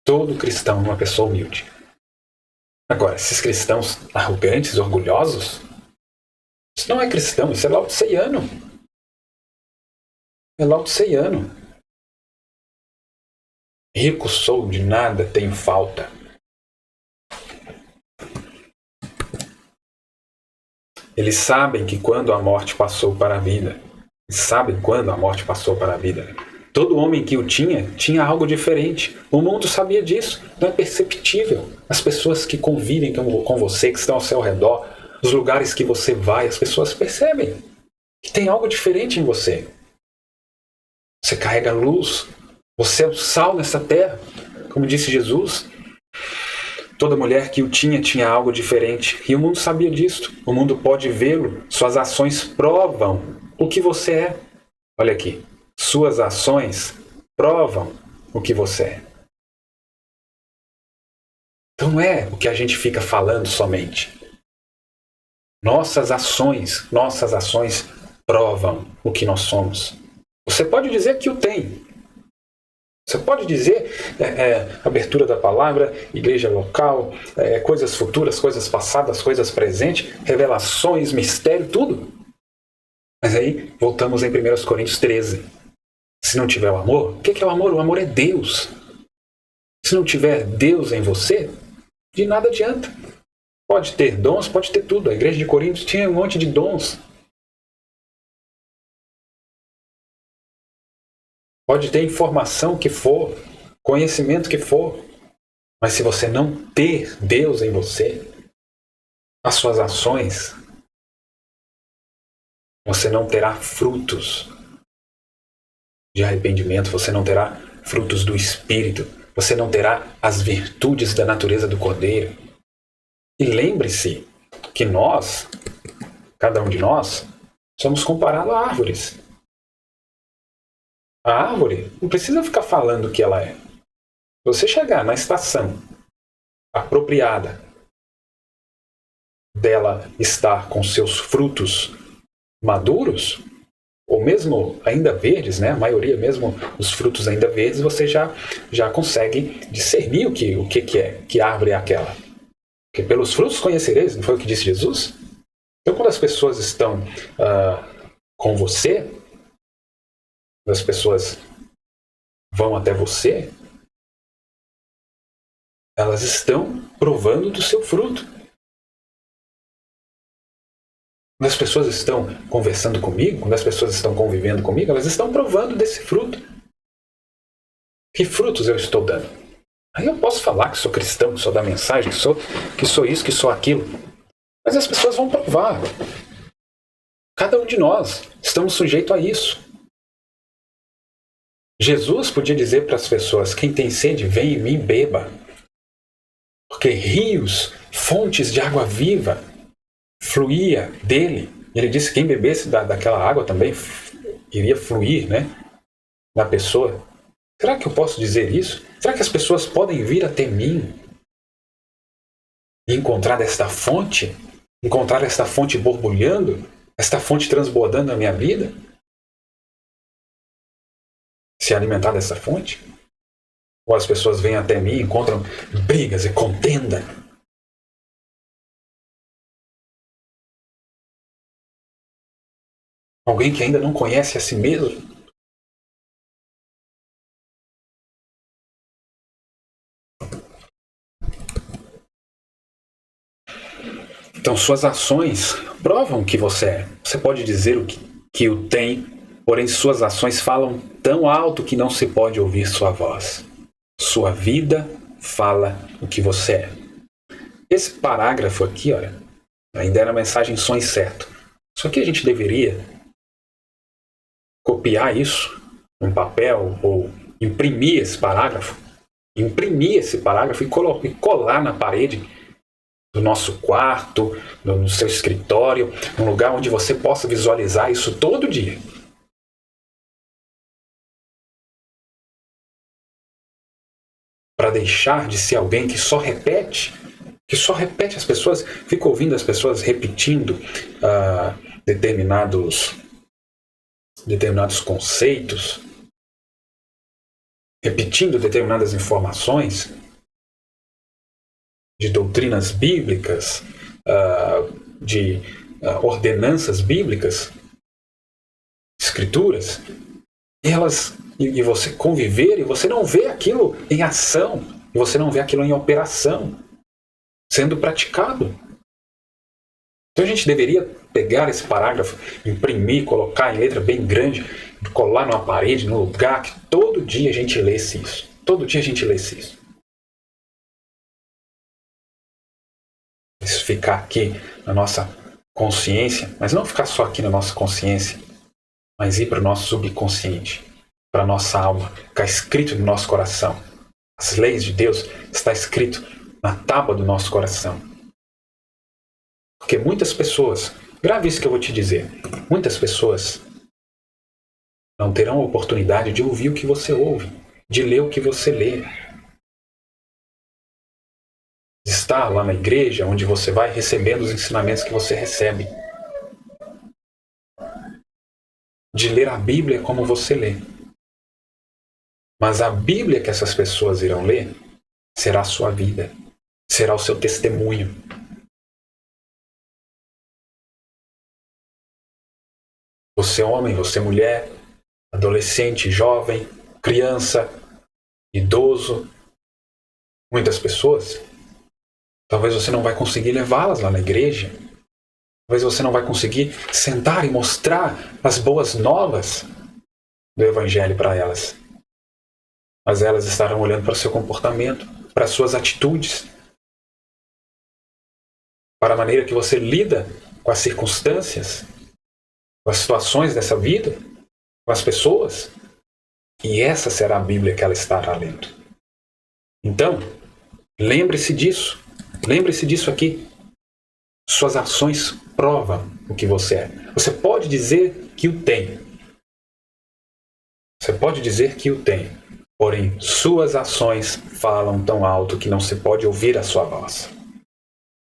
Todo cristão é uma pessoa humilde. Agora, esses cristãos arrogantes, orgulhosos, isso não é cristão, isso é laodiceano. É laodiceano. Rico sou, de nada tenho falta. Eles sabem que quando a morte passou para a vida, eles sabem quando a morte passou para a vida. Todo homem que o tinha algo diferente. O mundo sabia disso. Não é perceptível. As pessoas que convivem com você, que estão ao seu redor, os lugares que você vai, as pessoas percebem que tem algo diferente em você. Você carrega luz, você é o sal nessa terra, como disse Jesus. Toda mulher que o tinha algo diferente, e o mundo sabia disso. O mundo pode vê-lo, suas ações provam o que você é. Olha aqui, suas ações provam o que você é. Então não é o que a gente fica falando somente. Nossas ações provam o que nós somos. Você pode dizer que o tem. Você pode dizer abertura da palavra, igreja local, coisas futuras, coisas passadas, coisas presentes, revelações, mistério, tudo. Mas aí voltamos em 1 Coríntios 13. Se não tiver o amor, o que é o amor? O amor é Deus. Se não tiver Deus em você, de nada adianta. Pode ter dons, pode ter tudo. A igreja de Coríntios tinha um monte de dons. Pode ter informação que for, conhecimento que for. Mas se você não ter Deus em você, as suas ações, você não terá frutos de arrependimento, você não terá frutos do Espírito, você não terá as virtudes da natureza do Cordeiro. E lembre-se que nós, cada um de nós, somos comparados a árvores. A árvore não precisa ficar falando o que ela é. Se você chegar na estação apropriada dela estar com seus frutos maduros, ou mesmo ainda verdes, né? A maioria mesmo os frutos ainda verdes, você já consegue discernir o que é, que árvore é aquela. Porque pelos frutos conhecereis, não foi o que disse Jesus? Então quando as pessoas estão com você, quando as pessoas vão até você, elas estão provando do seu fruto. Quando as pessoas estão conversando comigo, quando as pessoas estão convivendo comigo, elas estão provando desse fruto. Que frutos eu estou dando? Aí eu posso falar que sou cristão, que sou da mensagem, que sou isso, que sou aquilo. Mas as pessoas vão provar. Cada um de nós estamos sujeitos a isso. Jesus podia dizer para as pessoas: quem tem sede, vem em mim, beba. Porque rios, fontes de água viva, fluía dele. Ele disse que quem bebesse daquela água também iria fluir, né, na pessoa. Será que eu posso dizer isso? Será que as pessoas podem vir até mim e encontrar esta fonte? Encontrar esta fonte borbulhando? Esta fonte transbordando na minha vida? Se alimentar dessa fonte? Ou as pessoas vêm até mim e encontram brigas e contenda? Alguém que ainda não conhece a si mesmo? Então suas ações provam que você é. Você pode dizer que o tem, porém suas ações falam tão alto que não se pode ouvir sua voz. Sua vida fala o que você é. Esse parágrafo aqui, olha, ainda era a mensagem som incerto. Só que a gente deveria copiar isso num papel ou imprimir esse parágrafo e colar na parede do nosso quarto, no seu escritório, num lugar onde você possa visualizar isso todo dia. Para deixar de ser alguém que só repete as pessoas, fica ouvindo as pessoas repetindo determinados conceitos, repetindo determinadas informações de doutrinas bíblicas, de ordenanças bíblicas, escrituras, e você conviver e você não vê aquilo em ação, e você não vê aquilo em operação, sendo praticado. Então a gente deveria pegar esse parágrafo, imprimir, colocar em letra bem grande, colar numa parede, num lugar que todo dia a gente lesse isso. Todo dia a gente lesse isso. ficar aqui na nossa consciência, mas não ficar só aqui na nossa consciência, mas ir para o nosso subconsciente, para a nossa alma, ficar escrito no nosso coração. As leis de Deus está escrito na tábua do nosso coração. Porque muitas pessoas, grave isso que eu vou te dizer, muitas pessoas não terão a oportunidade de ouvir o que você ouve, de ler o que você lê. De estar lá na igreja, onde você vai recebendo os ensinamentos que você recebe. De ler a Bíblia como você lê. Mas a Bíblia que essas pessoas irão ler será a sua vida, será o seu testemunho. Você homem, você mulher, adolescente, jovem, criança, idoso, muitas pessoas, talvez você não vai conseguir levá-las lá na igreja. Talvez você não vai conseguir sentar e mostrar as boas novas do Evangelho para elas. Mas elas estarão olhando para o seu comportamento, para as suas atitudes, para a maneira que você lida com as circunstâncias, com as situações dessa vida, com as pessoas. E essa será a Bíblia que ela estará lendo. Então, lembre-se disso. Lembre-se disso aqui. Suas ações provam o que você é. Você pode dizer que o tem. Você pode dizer que o tem. Porém, suas ações falam tão alto que não se pode ouvir a sua voz.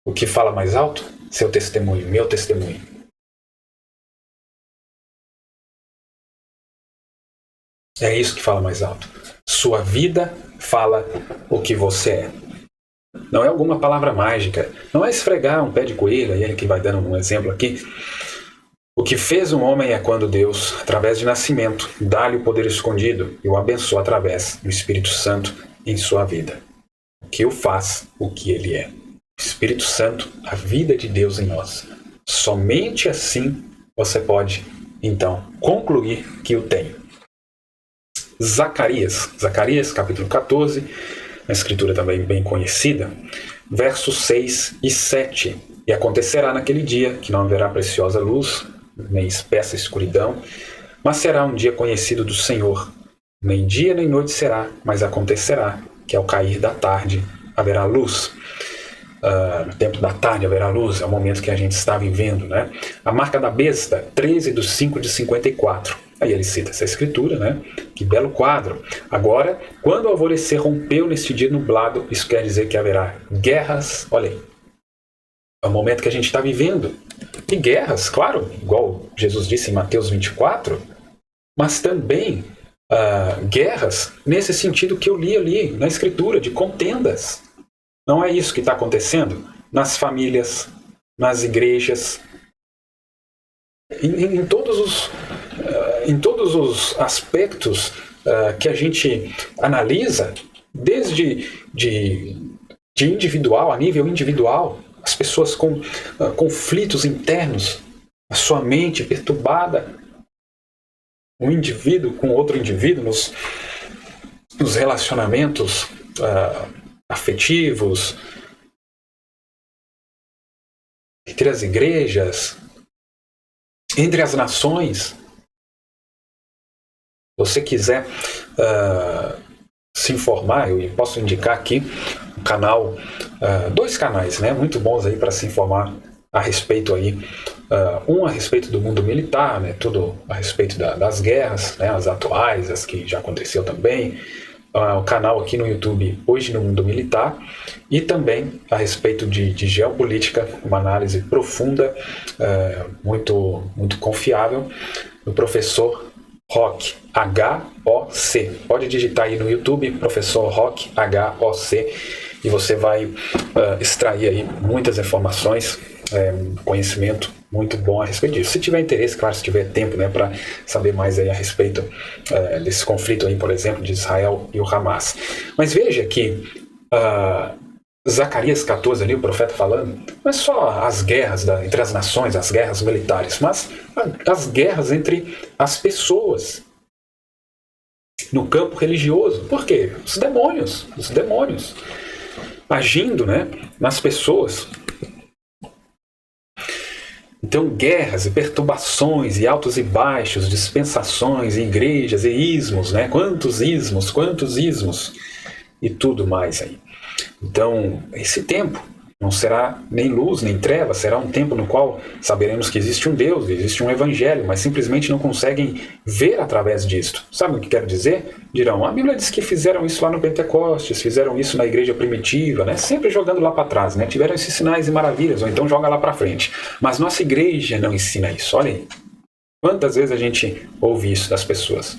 O que fala mais alto? Seu testemunho, meu testemunho. É isso que fala mais alto. Sua vida fala o que você é. Não é alguma palavra mágica. Não é esfregar um pé de coelho, ele que vai dando um exemplo aqui. O que fez um homem é quando Deus, através de nascimento, dá-lhe o poder escondido e o abençoa através do Espírito Santo em sua vida. O que o faz o que ele é. O Espírito Santo, a vida de Deus em nós. Somente assim você pode, então, concluir que o tem. Zacarias capítulo 14, uma escritura também bem conhecida, versos 6 e 7. E acontecerá naquele dia que não haverá preciosa luz, nem espessa escuridão, mas será um dia conhecido do Senhor. Nem dia nem noite será, mas acontecerá que ao cair da tarde haverá luz. No tempo da tarde haverá luz, é o momento que a gente está vivendo, né? A marca da besta, 13/5/54. Aí ele cita essa escritura, né? Que belo quadro. Agora, quando o alvorecer rompeu neste dia nublado, isso quer dizer que haverá guerras. Olha aí. É o momento que a gente está vivendo. E guerras, claro, igual Jesus disse em Mateus 24, mas também guerras nesse sentido que eu li ali na escritura, de contendas. Não é isso que está acontecendo nas famílias, nas igrejas, em todos os aspectos que a gente analisa, desde de individual, a nível individual, as pessoas com conflitos internos, a sua mente perturbada, um indivíduo com outro indivíduo, nos relacionamentos afetivos, entre as igrejas, entre as nações. Se você quiser se informar, eu posso indicar aqui um canal, dois canais, né, muito bons aí para se informar a respeito aí, um a respeito do mundo militar, né, tudo a respeito das guerras, né, as atuais, as que já aconteceu também, o canal aqui no YouTube Hoje no Mundo Militar, e também a respeito de geopolítica, uma análise profunda, muito, muito confiável, do professor Rock, H-O-C. Pode digitar aí no YouTube, professor Rock, H-O-C, e você vai extrair aí muitas informações, conhecimento muito bom a respeito disso. Se tiver interesse, claro, se tiver tempo, né, para saber mais aí a respeito desse conflito aí, por exemplo, de Israel e o Hamas. Mas veja que Zacarias 14 ali, o profeta falando, não é só as guerras entre as nações, as guerras militares, mas as guerras entre as pessoas no campo religioso. Por quê? Os demônios agindo, né, nas pessoas. Então, guerras e perturbações e altos e baixos, dispensações e igrejas e ismos, né? Quantos ismos e tudo mais aí. Então, esse tempo não será nem luz nem treva, será um tempo no qual saberemos que existe um Deus, existe um Evangelho, mas simplesmente não conseguem ver através disto. Sabe o que quero dizer? Dirão, a Bíblia diz que fizeram isso lá no Pentecostes, fizeram isso na igreja primitiva, né? Sempre jogando lá para trás, né? Tiveram esses sinais e maravilhas, ou então joga lá para frente. Mas nossa igreja não ensina isso, olha aí. Quantas vezes a gente ouve isso das pessoas?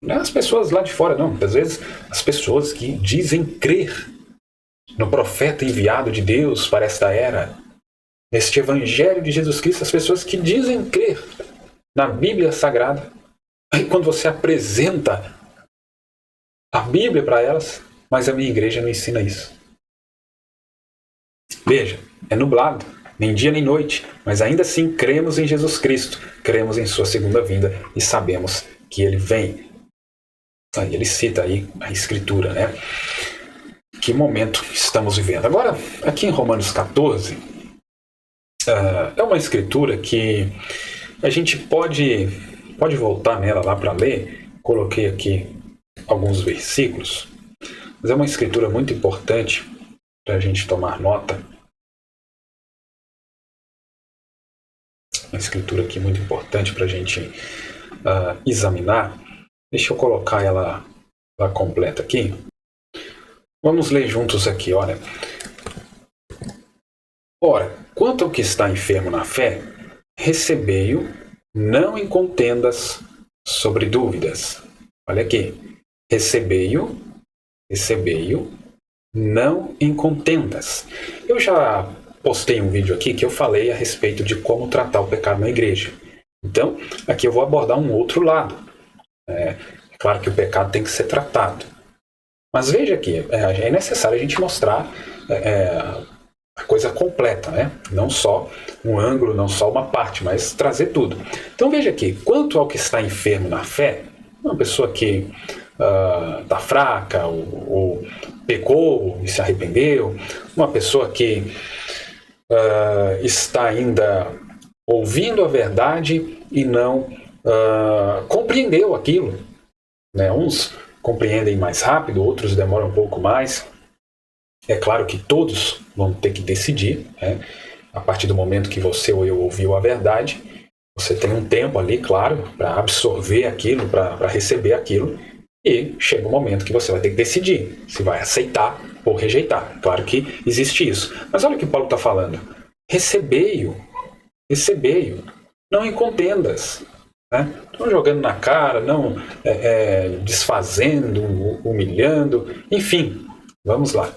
Não é as pessoas lá de fora, não. Muitas vezes as pessoas que dizem crer no profeta enviado de Deus para esta era, neste Evangelho de Jesus Cristo, as pessoas que dizem crer na Bíblia Sagrada. Aí quando você apresenta a Bíblia para elas, mas a minha igreja não ensina isso. Veja, é nublado, nem dia nem noite, mas ainda assim cremos em Jesus Cristo, cremos em sua segunda vinda e sabemos que ele vem. Aí ele cita aí a Escritura, né? Que momento estamos vivendo. Agora, aqui em Romanos 14, é uma escritura que a gente pode voltar nela lá para ler. Coloquei aqui alguns versículos, mas é uma escritura muito importante para a gente tomar nota. Uma escritura aqui muito importante para a gente examinar. Deixa eu colocar ela completa aqui. Vamos ler juntos aqui, olha. Ora, quanto ao que está enfermo na fé, recebei-o, não em contendas sobre dúvidas. Olha aqui. Recebei-o, não em contendas. Eu já postei um vídeo aqui que eu falei a respeito de como tratar o pecado na igreja. Então, aqui eu vou abordar um outro lado. É claro que o pecado tem que ser tratado. Mas veja aqui, é necessário a gente mostrar a coisa completa, né? Não só um ângulo, não só uma parte, mas trazer tudo. Então veja aqui, quanto ao que está enfermo na fé, uma pessoa que está fraca, ou pecou e se arrependeu, uma pessoa que está ainda ouvindo a verdade e não compreendeu aquilo, né? Uns compreendem mais rápido, outros demoram um pouco mais. É claro que todos vão ter que decidir, né? A partir do momento que você ou eu ouviu a verdade, você tem um tempo ali, claro, para absorver aquilo, para receber aquilo, e chega um momento que você vai ter que decidir se vai aceitar ou rejeitar. Claro que existe isso. Mas olha o que Paulo está falando. Recebei-o, não em contendas. Não jogando na cara, não desfazendo, humilhando, enfim, vamos lá.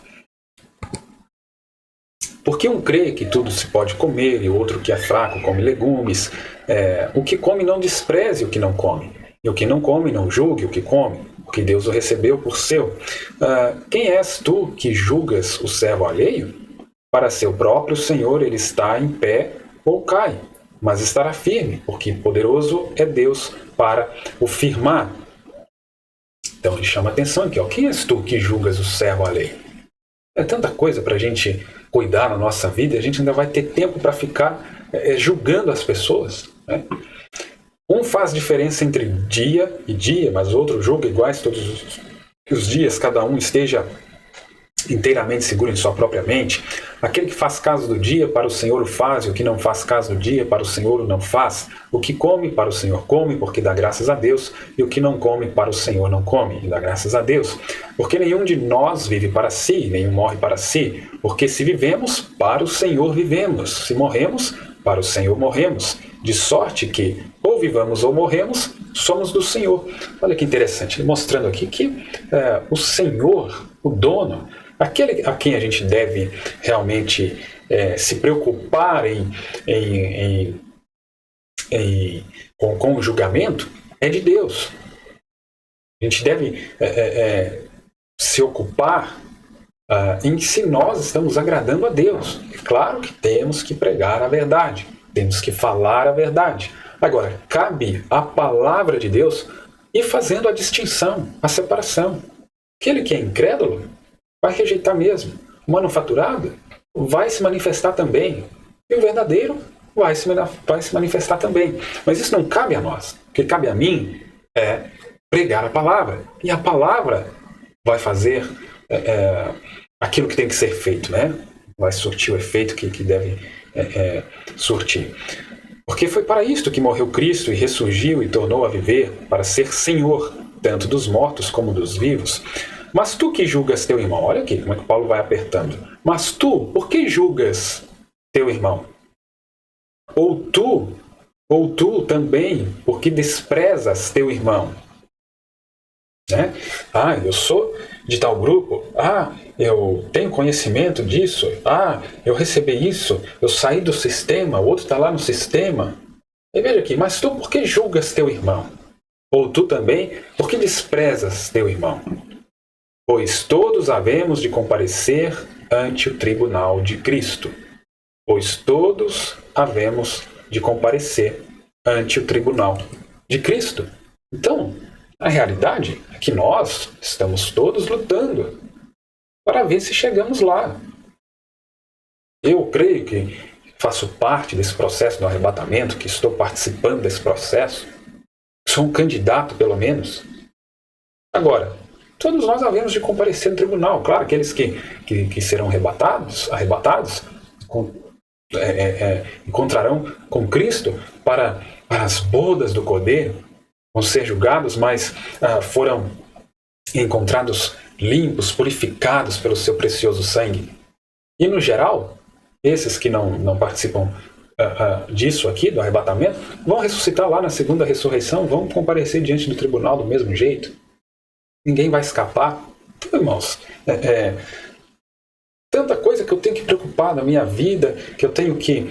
Porque um crê que tudo se pode comer e outro que é fraco come legumes. O que come não despreze o que não come, e o que não come não julgue o que come, porque Deus o recebeu por seu. Quem és tu que julgas o servo alheio? Para seu próprio Senhor ele está em pé ou cai, mas estará firme, porque poderoso é Deus para o firmar. Então ele chama a atenção aqui, ó. Quem és tu que julgas o servo alheio? É tanta coisa para a gente cuidar na nossa vida, e a gente ainda vai ter tempo para ficar julgando as pessoas, né? Um faz diferença entre dia e dia, mas o outro julga iguais todos os dias, cada um esteja inteiramente seguro em sua própria mente. Aquele que faz caso do dia, para o Senhor o faz, e o que não faz caso do dia, para o Senhor o não faz. O que come, para o Senhor come, porque dá graças a Deus, e o que não come, para o Senhor não come, e dá graças a Deus. Porque nenhum de nós vive para si, nenhum morre para si, porque se vivemos, para o Senhor vivemos, se morremos, para o Senhor morremos, de sorte que, ou vivamos ou morremos, somos do Senhor. Olha que interessante, mostrando aqui que o Senhor, o dono, aquele a quem a gente deve realmente se preocupar com o julgamento, é de Deus. A gente deve se ocupar em se nós estamos agradando a Deus. É claro que temos que pregar a verdade, temos que falar a verdade. Agora, cabe à palavra de Deus ir fazendo a distinção, a separação. Aquele que é incrédulo vai rejeitar mesmo. O manufaturado vai se manifestar também. E o verdadeiro vai se manifestar também. Mas isso não cabe a nós. O que cabe a mim é pregar a palavra. E a palavra vai fazer aquilo que tem que ser feito, né? Vai surtir o efeito que deve surtir. Porque foi para isto que morreu Cristo e ressurgiu e tornou a viver, para ser Senhor, tanto dos mortos como dos vivos. Mas tu que julgas teu irmão, olha aqui como é que Paulo vai apertando. Mas tu, por que julgas teu irmão? Ou tu também, porque desprezas teu irmão? Né? Ah, eu sou de tal grupo. Ah, eu tenho conhecimento disso. Ah, eu recebi isso. Eu saí do sistema, o outro está lá no sistema. E veja aqui, mas tu por que julgas teu irmão? Ou tu também, por que desprezas teu irmão? Pois todos havemos de comparecer ante o tribunal de Cristo. Pois todos havemos de comparecer ante o tribunal de Cristo. Então, a realidade é que nós estamos todos lutando para ver se chegamos lá. Eu creio que faço parte desse processo do arrebatamento, que estou participando desse processo. Sou um candidato, pelo menos. Agora, todos nós havemos de comparecer no tribunal. Claro, aqueles que serão arrebatados encontrarão com Cristo para as bodas do Cordeiro, vão ser julgados, mas foram encontrados limpos, purificados pelo seu precioso sangue. E, no geral, esses que não participam disso aqui, do arrebatamento, vão ressuscitar lá na segunda ressurreição, vão comparecer diante do tribunal do mesmo jeito. Ninguém vai escapar. Então, irmãos, tanta coisa que eu tenho que preocupar na minha vida, que eu tenho que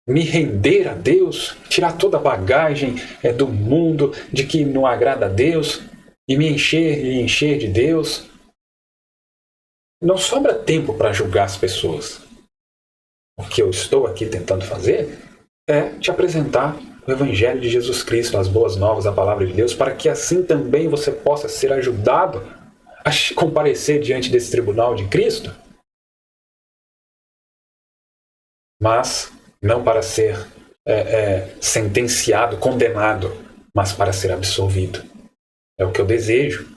me render a Deus, tirar toda a bagagem do mundo, de que não agrada a Deus, e me encher de Deus. Não sobra tempo para julgar as pessoas. O que eu estou aqui tentando fazer é te apresentar o Evangelho de Jesus Cristo, as boas novas, a palavra de Deus, para que assim também você possa ser ajudado a comparecer diante desse tribunal de Cristo. Mas não para ser sentenciado, condenado, mas para ser absolvido. É o que eu desejo.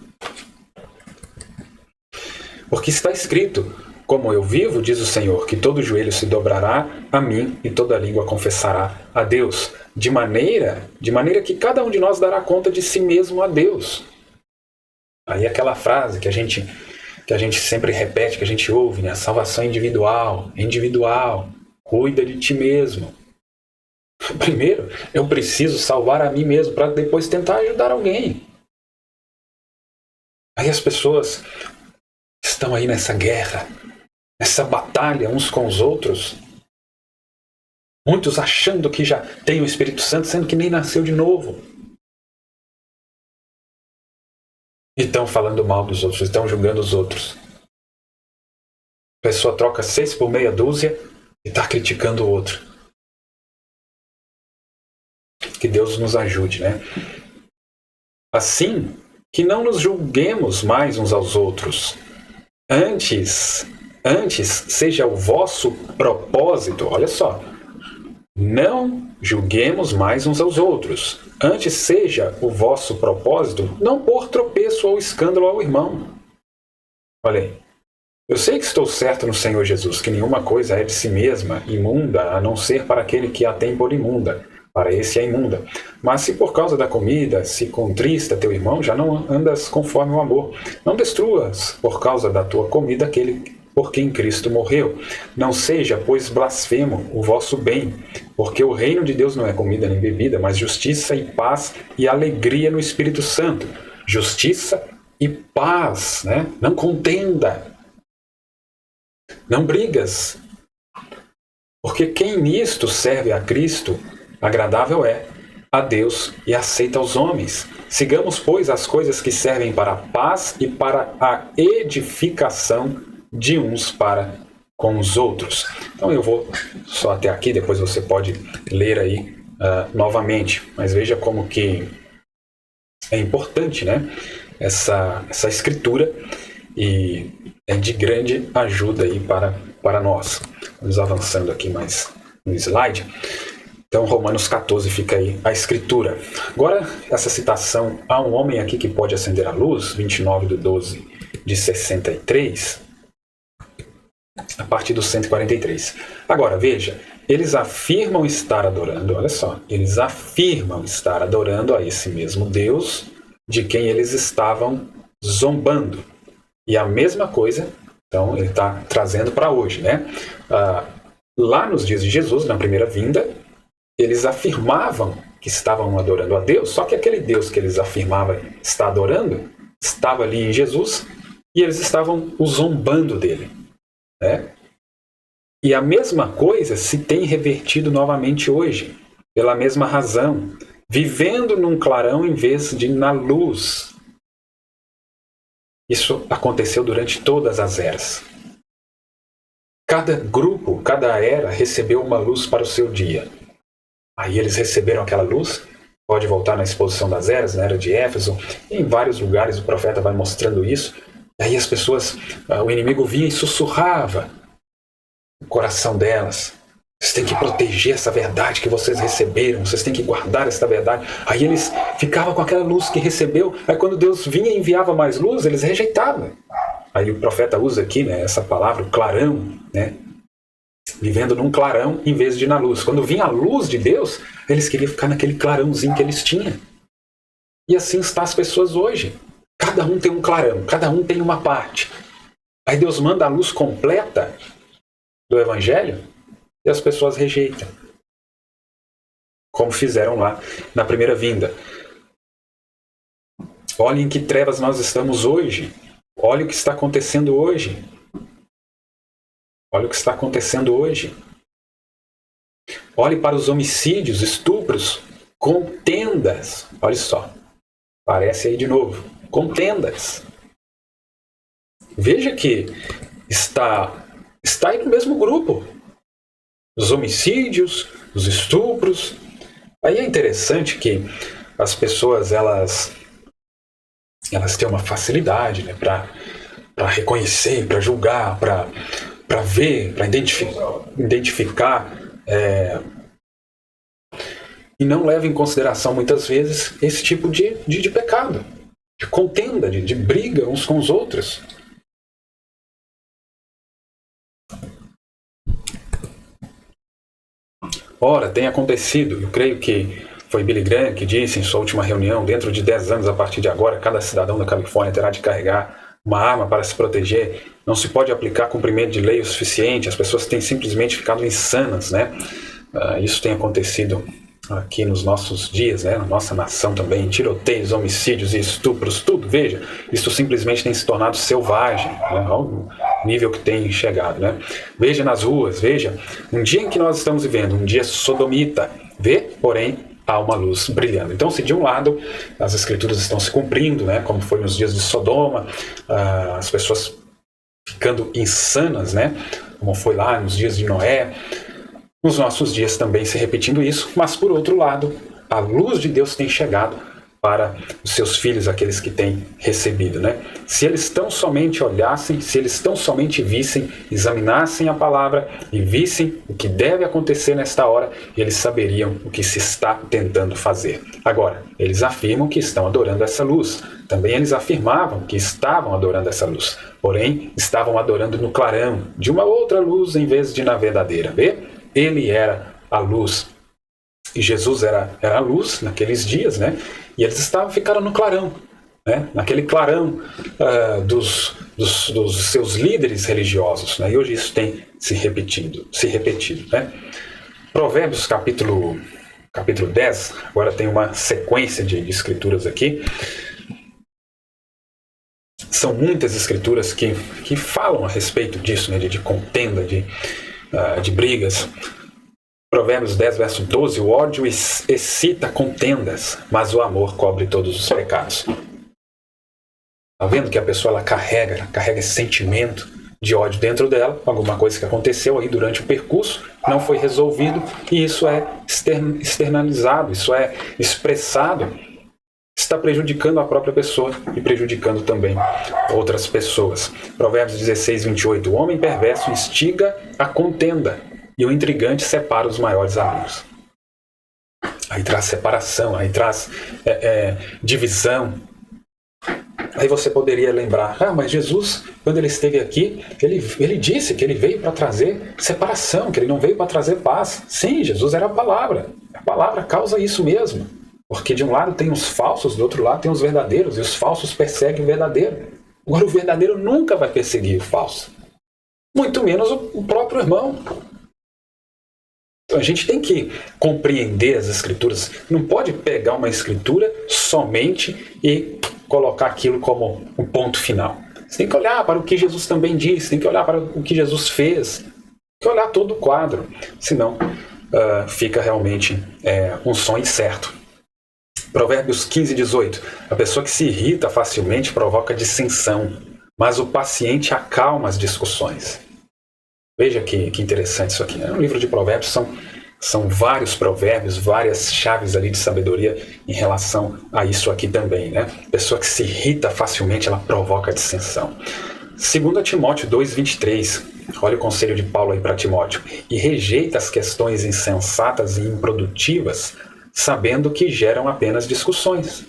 Porque está escrito: como eu vivo, diz o Senhor, que todo joelho se dobrará a mim e toda língua confessará a Deus, de maneira que cada um de nós dará conta de si mesmo a Deus. Aí aquela frase que a gente sempre repete, que a gente ouve, né? Salvação individual, cuida de ti mesmo. Primeiro, eu preciso salvar a mim mesmo para depois tentar ajudar alguém. Aí as pessoas estão aí nessa guerra, nessa batalha uns com os outros. Muitos achando que já tem o Espírito Santo, sendo que nem nasceu de novo. E estão falando mal dos outros, estão julgando os outros. A pessoa troca 6 por meia dúzia e está criticando o outro. Que Deus nos ajude, né? Assim, que não nos julguemos mais uns aos outros. Antes seja o vosso propósito, olha só, não julguemos mais uns aos outros. Antes seja o vosso propósito não pôr tropeço ou escândalo ao irmão. Olha aí. Eu sei que estou certo no Senhor Jesus, que nenhuma coisa é de si mesma imunda, a não ser para aquele que a tem por imunda. Para esse é imunda. Mas se por causa da comida se contrista teu irmão, já não andas conforme o amor. Não destruas por causa da tua comida aquele por quem Cristo morreu. Não seja, pois, blasfemo o vosso bem, porque o reino de Deus não é comida nem bebida, mas justiça e paz e alegria no Espírito Santo. Justiça e paz, né? Não contenda. Não brigas. Porque quem nisto serve a Cristo, agradável é a Deus e aceita aos homens. Sigamos, pois, as coisas que servem para a paz e para a edificação de uns para com os outros. Então eu vou só até aqui, depois você pode ler aí novamente. Mas veja como que é importante, né? Essa escritura, e é de grande ajuda aí para nós. Vamos avançando aqui mais no slide. Então, Romanos 14 fica aí a escritura. Agora, essa citação, há um homem aqui que pode acender a luz, 29/12/63, a partir do 143. Agora, veja, eles afirmam estar adorando, olha só, eles afirmam estar adorando a esse mesmo Deus de quem eles estavam zombando. E a mesma coisa, então, ele está trazendo para hoje, né? Lá nos dias de Jesus, na primeira vinda, eles afirmavam que estavam adorando a Deus, só que aquele Deus que eles afirmavam estar adorando estava ali em Jesus e eles estavam zombando dele, né? E a mesma coisa se tem revertido novamente hoje, pela mesma razão, vivendo num clarão em vez de na luz. Isso aconteceu durante todas as eras. Cada grupo, cada era recebeu uma luz para o seu dia. Aí eles receberam aquela luz, pode voltar na exposição das eras, na era de Éfeso, em vários lugares o profeta vai mostrando isso. Aí as pessoas, o inimigo vinha e sussurrava o coração delas. Vocês têm que proteger essa verdade que vocês receberam, vocês têm que guardar essa verdade. Aí eles ficavam com aquela luz que recebeu, aí quando Deus vinha e enviava mais luz, eles rejeitavam. Aí o profeta usa aqui, né, essa palavra, clarão, né? Vivendo num clarão em vez de na luz. Quando vinha a luz de Deus, eles queriam ficar naquele clarãozinho que eles tinham. E assim estão as pessoas hoje. Cada um tem um clarão, cada um tem uma parte. Aí Deus manda a luz completa do Evangelho e as pessoas rejeitam. Como fizeram lá na primeira vinda. Olhem em que trevas nós estamos hoje. Olha o que está acontecendo hoje. Olha o que está acontecendo hoje. Olhe para os homicídios, estupros, contendas. Olha só. Aparece aí de novo. Contendas. Veja que está aí no mesmo grupo. Os homicídios, os estupros. Aí é interessante que as pessoas, elas têm uma facilidade, né, para reconhecer, para julgar, para ver, para identificar, e não leva em consideração muitas vezes esse tipo de pecado, de contenda, de briga uns com os outros. Ora, tem acontecido, eu creio que foi Billy Graham que disse em sua última reunião, dentro de 10 anos a partir de agora, cada cidadão da Califórnia terá de carregar uma arma para se proteger. Não se pode aplicar cumprimento de lei o suficiente. As pessoas têm simplesmente ficado insanas, né? Isso tem acontecido aqui nos nossos dias, né? Na nossa nação também. Tiroteios, homicídios e estupros, tudo. Veja, isso simplesmente tem se tornado selvagem, né? Ao nível que tem chegado, né? Veja nas ruas, veja. Um dia em que nós estamos vivendo, um dia sodomita. Vê, porém, há uma luz brilhando. Então, se de um lado as escrituras estão se cumprindo, né, como foi nos dias de Sodoma, as pessoas ficando insanas, né, como foi lá nos dias de Noé, nos nossos dias também se repetindo isso, mas por outro lado, a luz de Deus tem chegado para os seus filhos, aqueles que têm recebido, né? Se eles tão somente olhassem, se eles tão somente vissem, examinassem a palavra e vissem o que deve acontecer nesta hora, eles saberiam o que se está tentando fazer. Agora, eles afirmam que estão adorando essa luz. Também eles afirmavam que estavam adorando essa luz. Porém, estavam adorando no clarão de uma outra luz em vez de na verdadeira. Vê? Ele era a luz. E Jesus era a luz naqueles dias, né? E eles ficaram no clarão, né? Naquele clarão dos seus líderes religiosos, né? E hoje isso tem se repetido, né? Provérbios capítulo 10, agora tem uma sequência de escrituras aqui. São muitas escrituras que falam a respeito disso, né? De contenda, de brigas. Provérbios 10, verso 12, o ódio excita contendas, mas o amor cobre todos os pecados. Está vendo que a pessoa ela carrega esse sentimento de ódio dentro dela, alguma coisa que aconteceu aí durante o percurso, não foi resolvido, e isso é externalizado, isso é expressado, está prejudicando a própria pessoa e prejudicando também outras pessoas. Provérbios 16, 28, o homem perverso instiga a contenda, e o intrigante separa os maiores amigos. Aí traz separação, aí traz divisão. Aí você poderia lembrar, mas Jesus, quando ele esteve aqui, ele disse que ele veio para trazer separação, que ele não veio para trazer paz. Sim, Jesus era a palavra. A palavra causa isso mesmo. Porque de um lado tem os falsos, do outro lado tem os verdadeiros, e os falsos perseguem o verdadeiro. Agora o verdadeiro nunca vai perseguir o falso. Muito menos o próprio irmão. Então a gente tem que compreender as escrituras. Não pode pegar uma escritura somente e colocar aquilo como um ponto final. Você tem que olhar para o que Jesus também disse, tem que olhar para o que Jesus fez, tem que olhar todo o quadro, senão fica realmente um som incerto. Provérbios 15, 18. A pessoa que se irrita facilmente provoca dissensão, mas o paciente acalma as discussões. Veja que interessante isso aqui. No livro de Provérbios são vários provérbios, várias chaves ali de sabedoria em relação a isso aqui também, né? A pessoa que se irrita facilmente, ela provoca dissensão. 2 Timóteo 2,23. Olha o conselho de Paulo aí para Timóteo. E rejeita as questões insensatas e improdutivas, sabendo que geram apenas discussões.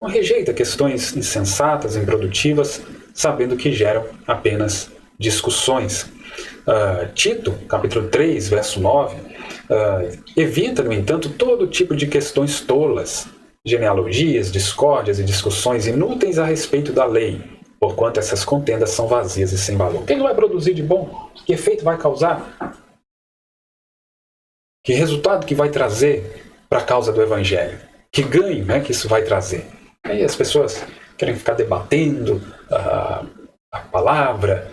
Não rejeita questões insensatas, improdutivas, sabendo que geram apenas discussões. Tito, capítulo 3, verso 9, evita, no entanto, todo tipo de questões tolas, genealogias, discórdias e discussões inúteis a respeito da lei, porquanto essas contendas são vazias e sem valor. O que ele vai produzir de bom? Que efeito vai causar? Que resultado que vai trazer para a causa do Evangelho? Que ganho, né, que isso vai trazer? Aí as pessoas querem ficar debatendo a palavra,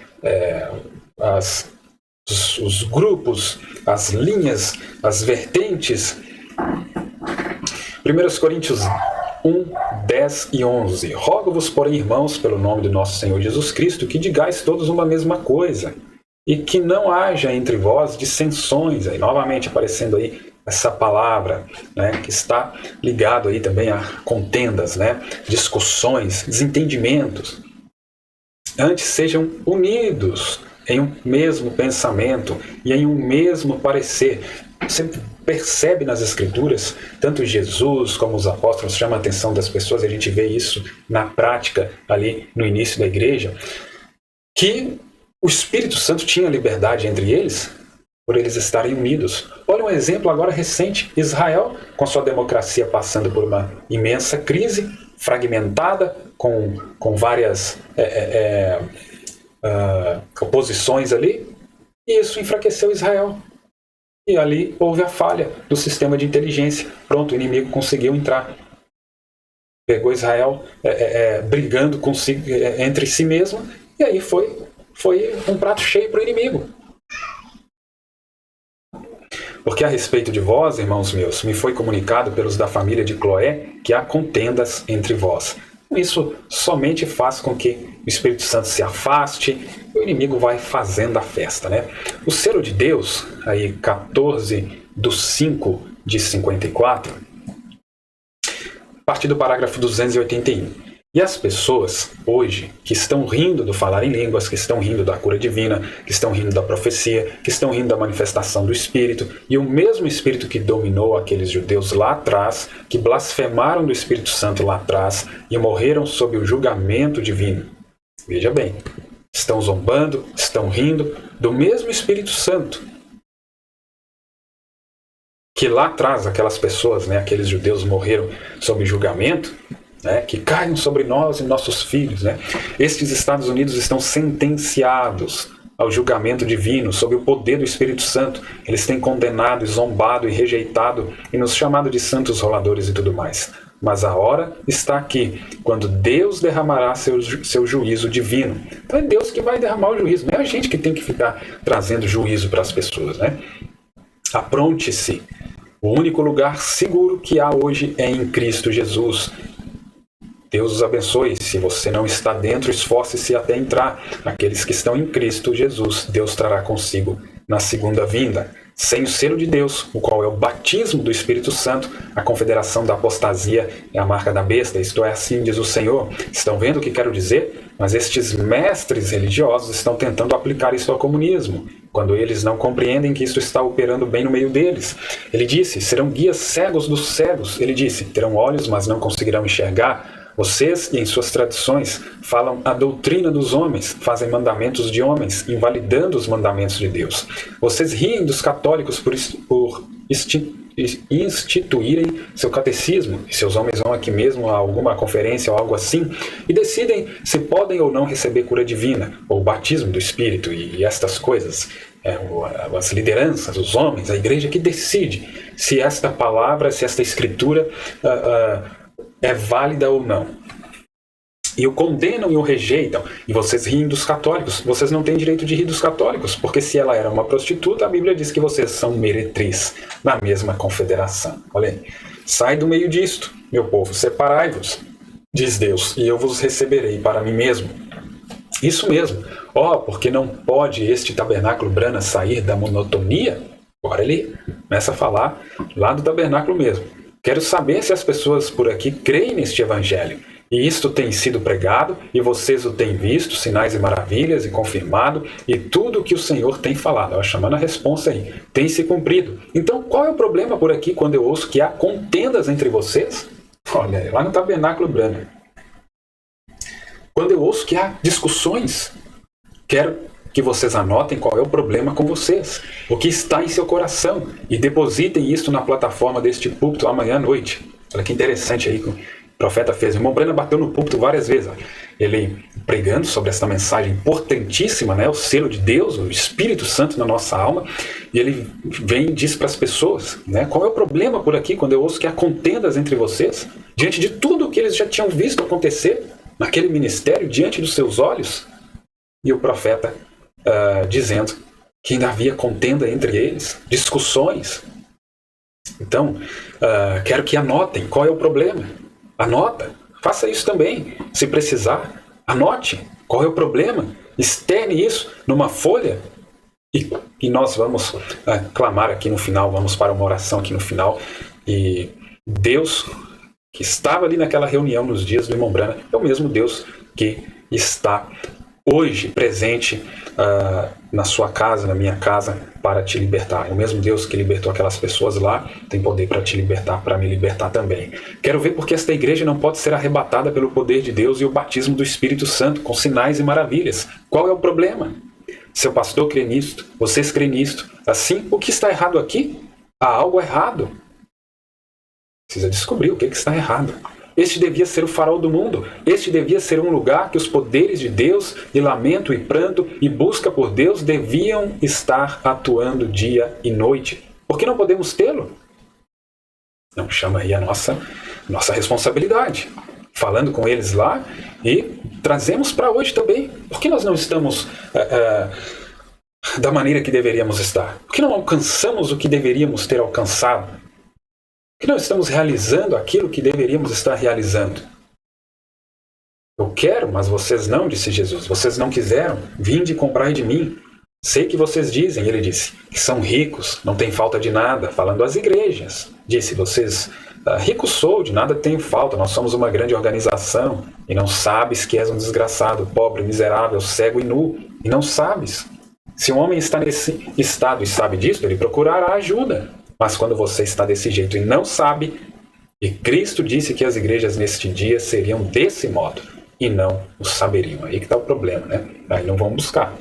os grupos, as linhas, as vertentes. 1 Coríntios 1, 10 e 11. Rogo-vos, porém, irmãos, pelo nome do nosso Senhor Jesus Cristo, que digais todos uma mesma coisa, e que não haja entre vós dissensões. Aí, novamente aparecendo aí essa palavra, né, que está ligado aí também a contendas, né, discussões, desentendimentos. Antes sejam unidos em um mesmo pensamento e em um mesmo parecer. Você percebe nas Escrituras, tanto Jesus como os apóstolos chamam a atenção das pessoas, a gente vê isso na prática ali no início da igreja, que o Espírito Santo tinha liberdade entre eles por eles estarem unidos. Olha um exemplo agora recente, Israel, com sua democracia passando por uma imensa crise, fragmentada, com várias oposições ali, e isso enfraqueceu Israel. E ali houve a falha do sistema de inteligência. Pronto, o inimigo conseguiu entrar. Pegou Israel brigando consigo, entre si mesmo, e aí foi um prato cheio para o inimigo. Porque a respeito de vós, irmãos meus, me foi comunicado pelos da família de Cloé que há contendas entre vós. Isso somente faz com que o Espírito Santo se afaste e o inimigo vai fazendo a festa, né? O selo de Deus, aí 14/5 de 54, a partir do parágrafo 281. E as pessoas, hoje, que estão rindo do falar em línguas, que estão rindo da cura divina, que estão rindo da profecia, que estão rindo da manifestação do Espírito, e o mesmo Espírito que dominou aqueles judeus lá atrás, que blasfemaram do Espírito Santo lá atrás e morreram sob o julgamento divino. Veja bem, estão zombando, estão rindo do mesmo Espírito Santo, que lá atrás aquelas pessoas, né, aqueles judeus morreram sob julgamento, né, que caiam sobre nós e nossos filhos. Né? Estes Estados Unidos estão sentenciados ao julgamento divino sob o poder do Espírito Santo. Eles têm condenado, e zombado e rejeitado e nos chamado de santos roladores e tudo mais. Mas a hora está aqui, quando Deus derramará seu juízo divino. Então é Deus que vai derramar o juízo, não é a gente que tem que ficar trazendo juízo para as pessoas. Né? Apronte-se. O único lugar seguro que há hoje é em Cristo Jesus. Deus os abençoe. Se você não está dentro, esforce-se até entrar. Aqueles que estão em Cristo Jesus, Deus trará consigo na segunda vinda. sem o selo de Deus, o qual é o batismo do Espírito Santo, a confederação da apostasia é a marca da besta, isto é, assim diz o Senhor. Estão vendo o que quero dizer? Mas estes mestres religiosos estão tentando aplicar isso ao comunismo, quando eles não compreendem que isso está operando bem no meio deles. Ele disse, serão guias cegos dos cegos. Ele disse, terão olhos, mas não conseguirão enxergar. Vocês, em suas tradições, falam a doutrina dos homens, fazem mandamentos de homens, invalidando os mandamentos de Deus. Vocês riem dos católicos por instituírem seu catecismo, e seus homens vão aqui mesmo a alguma conferência ou algo assim, e decidem se podem ou não receber cura divina, ou batismo do Espírito, e estas coisas. As lideranças, os homens, a igreja que decide se esta palavra, se esta escritura é válida ou não. E o condenam e o rejeitam. E vocês riem dos católicos. Vocês não têm direito de rir dos católicos, porque se ela era uma prostituta, a Bíblia diz que vocês são meretriz na mesma confederação. Olha aí. Sai do meio disto, meu povo, separai-vos, diz Deus, e eu vos receberei para mim mesmo. Isso mesmo. Porque não pode este tabernáculo Brana sair da monotonia? Agora ele começa a falar lá do tabernáculo mesmo. Quero saber se as pessoas por aqui creem neste evangelho. E isto tem sido pregado, e vocês o têm visto, sinais e maravilhas, e confirmado, e tudo o que o Senhor tem falado. Chamando a responsa aí, tem se cumprido. Então, qual é o problema por aqui quando eu ouço que há contendas entre vocês? Olha, lá no tabernáculo Brana. Quando eu ouço que há discussões, quero que vocês anotem qual é o problema com vocês, o que está em seu coração, e depositem isso na plataforma deste púlpito amanhã à noite. Olha que interessante aí que o profeta fez. O irmão Brana bateu no púlpito várias vezes. Ele pregando sobre essa mensagem importantíssima, né? O selo de Deus, o Espírito Santo na nossa alma, e ele vem e diz para as pessoas, né? Qual é o problema por aqui quando eu ouço que há contendas entre vocês, diante de tudo o que eles já tinham visto acontecer naquele ministério, diante dos seus olhos? E o profeta dizendo que ainda havia contenda entre eles, discussões. Então, quero que anotem qual é o problema. Anota, faça isso também. Se precisar, anote qual é o problema. Externe isso numa folha. E nós vamos clamar aqui no final, vamos para uma oração aqui no final. E Deus, que estava ali naquela reunião nos dias do irmão Brana, é o mesmo Deus que está hoje presente na sua casa, na minha casa, para te libertar. É o mesmo Deus que libertou aquelas pessoas lá, tem poder para te libertar, para me libertar também. Quero ver porque esta igreja não pode ser arrebatada pelo poder de Deus e o batismo do Espírito Santo, com sinais e maravilhas. Qual é o problema? Seu pastor crê nisto, vocês crêem nisto. Assim, o que está errado aqui? Há algo errado. Precisa descobrir o que está errado. Este devia ser o farol do mundo. Este devia ser um lugar que os poderes de Deus, e lamento e pranto e busca por Deus, deviam estar atuando dia e noite. Por que não podemos tê-lo? Não, chama aí a nossa responsabilidade. Falando com eles lá e trazemos para hoje também. Por que nós não estamos da maneira que deveríamos estar? Por que não alcançamos o que deveríamos ter alcançado? Por que não estamos realizando aquilo que deveríamos estar realizando? Eu quero, mas vocês não, disse Jesus. Vocês não quiseram. Vinde e comprai de mim. Sei que vocês dizem, ele disse, que são ricos, não tem falta de nada. Falando às igrejas. Disse, vocês, rico sou, de nada tenho falta. Nós somos uma grande organização. E não sabes que és um desgraçado, pobre, miserável, cego e nu. E não sabes. Se um homem está nesse estado e sabe disso, ele procurará ajuda. Mas quando você está desse jeito e não sabe, e Cristo disse que as igrejas neste dia seriam desse modo, e não o saberiam. Aí que está o problema, né? Aí não vão buscar.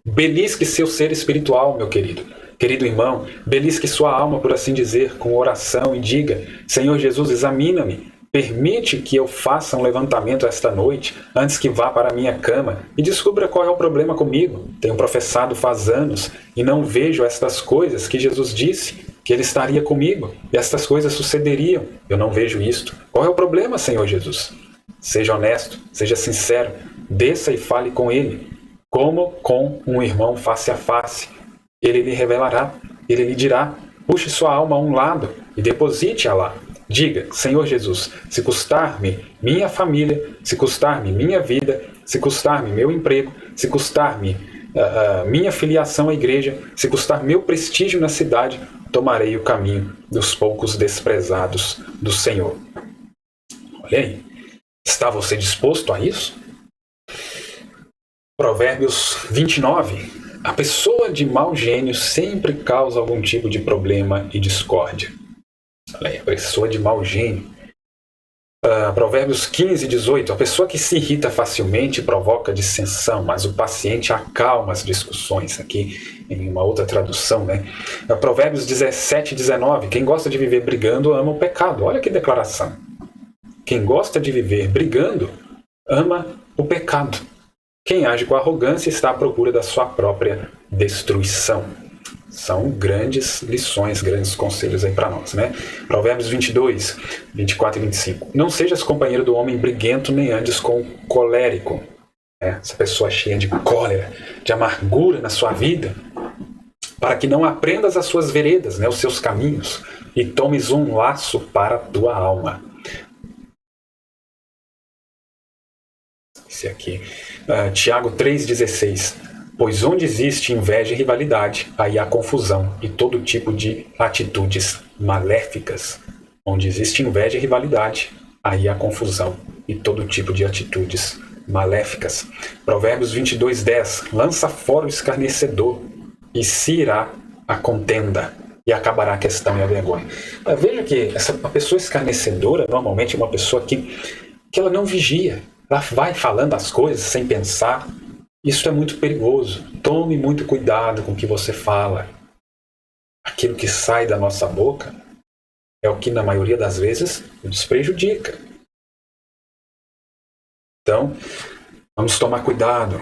Belisque seu ser espiritual, meu querido. Querido irmão, belisque sua alma, por assim dizer, com oração e diga, Senhor Jesus, examina-me. Permite que eu faça um levantamento esta noite, antes que vá para a minha cama, e descubra qual é o problema comigo. Tenho professado faz anos, e não vejo estas coisas que Jesus disse, que Ele estaria comigo, e estas coisas sucederiam. Eu não vejo isto. Qual é o problema, Senhor Jesus? Seja honesto, seja sincero, desça e fale com Ele, como com um irmão face a face. Ele lhe revelará, Ele lhe dirá, puxe sua alma a um lado e deposite-a lá. Diga, Senhor Jesus, se custar-me minha família, se custar-me minha vida, se custar-me meu emprego, se custar-me minha filiação à igreja, se custar meu prestígio na cidade, tomarei o caminho dos poucos desprezados do Senhor. Olha aí, está você disposto a isso? Provérbios 29. A pessoa de mau gênio sempre causa algum tipo de problema e discórdia. Olha aí, a pessoa de mau gênio. Provérbios 15, 18. A pessoa que se irrita facilmente provoca dissensão, mas o paciente acalma as discussões. Aqui em uma outra tradução, né? Provérbios 17, 19. Quem gosta de viver brigando ama o pecado. Olha que declaração. Quem gosta de viver brigando ama o pecado. Quem age com arrogância está à procura da sua própria destruição. São grandes lições, grandes conselhos aí para nós, né? Provérbios 22, 24 e 25. Não sejas companheiro do homem briguento, nem andes com o colérico. Essa pessoa cheia de cólera, de amargura na sua vida, para que não aprendas as suas veredas, né, os seus caminhos, e tomes um laço para a tua alma. Esse aqui, Tiago 3,16. Pois onde existe inveja e rivalidade, aí há confusão e todo tipo de atitudes maléficas. Onde existe inveja e rivalidade, aí há confusão e todo tipo de atitudes maléficas. Provérbios 22:10. Lança fora o escarnecedor e se irá a contenda e acabará a questão e a vergonha. Veja que a pessoa escarnecedora normalmente é uma pessoa que ela não vigia. Ela vai falando as coisas sem pensar. Isso é muito perigoso. Tome muito cuidado com o que você fala. Aquilo que sai da nossa boca é o que, na maioria das vezes, nos prejudica. Então, vamos tomar cuidado.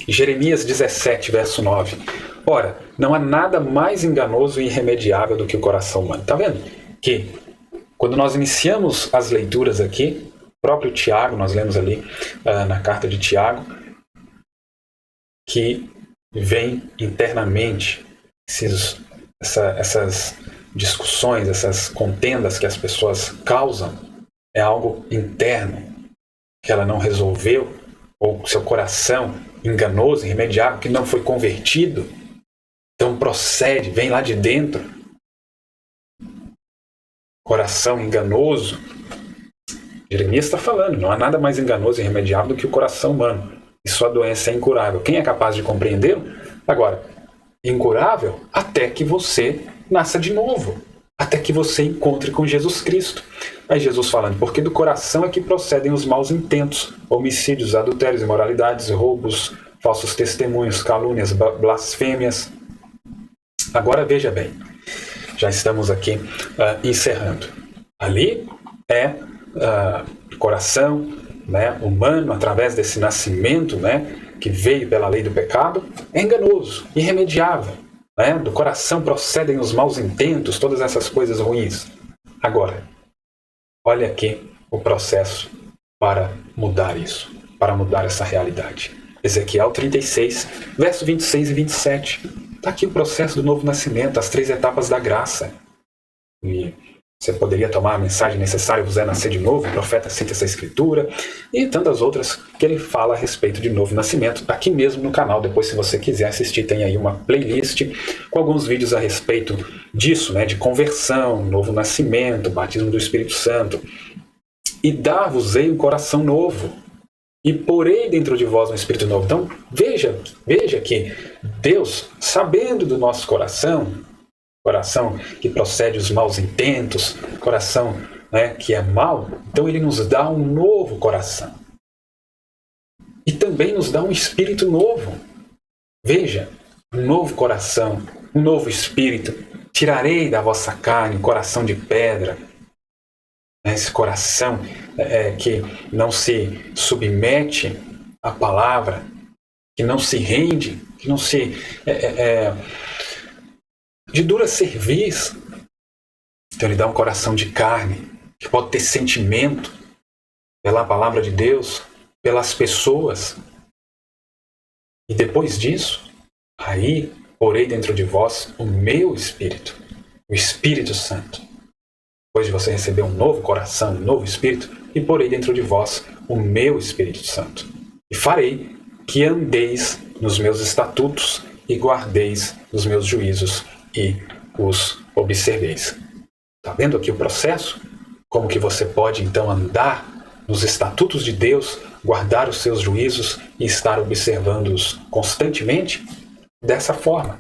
Jeremias 17, verso 9. Ora, não há nada mais enganoso e irremediável do que o coração humano. Está vendo? Que, quando nós iniciamos as leituras aqui, o próprio Tiago, nós lemos ali na carta de Tiago, que vem internamente essas discussões, essas contendas que as pessoas causam, é algo interno que ela não resolveu, ou seu coração enganoso, irremediável, que não foi convertido, então procede, vem lá de dentro. Coração enganoso. Jeremias está falando, não há nada mais enganoso e irremediável do que o coração humano. E sua doença é incurável. Quem é capaz de compreendê-lo? Agora, incurável até que você nasça de novo. Até que você encontre com Jesus Cristo. Aí Jesus falando, porque do coração é que procedem os maus intentos, homicídios, adultérios, imoralidades, roubos, falsos testemunhos, calúnias, blasfêmias. Agora veja bem, já estamos aqui encerrando. Ali é coração, né, humano, através desse nascimento, né, que veio pela lei do pecado, é enganoso, irremediável. Né? Do coração procedem os maus intentos, todas essas coisas ruins. Agora, olha aqui o processo para mudar isso, para mudar essa realidade. Ezequiel 36, verso 26 e 27. Está aqui o processo do novo nascimento, as 3 etapas da graça. E você poderia tomar a mensagem necessária, vos é nascer de novo, o profeta cita essa escritura, e tantas outras que ele fala a respeito de novo nascimento, aqui mesmo no canal. Depois, se você quiser assistir, tem aí uma playlist com alguns vídeos a respeito disso, né, de conversão, novo nascimento, batismo do Espírito Santo. E dar-vos-ei um coração novo, e porei dentro de vós um Espírito novo. Então, veja que Deus, sabendo do nosso coração que procede os maus intentos, coração, né, que é mau, então ele nos dá um novo coração. E também nos dá um espírito novo. Veja, um novo coração, um novo espírito. Tirarei da vossa carne um coração de pedra. Esse coração que não se submete à palavra, que não se rende, que não se... de dura cerviz. Então ele dá um coração de carne, que pode ter sentimento pela palavra de Deus, pelas pessoas. E depois disso, aí porei dentro de vós o meu Espírito, o Espírito Santo. Depois de você receber um novo coração, um novo Espírito, e porei dentro de vós o meu Espírito Santo. E farei que andeis nos meus estatutos e guardeis os meus juízos e os observeis. Está vendo aqui o processo? Como que você pode então andar nos estatutos de Deus, guardar os seus juízos e estar observando-os constantemente? Dessa forma.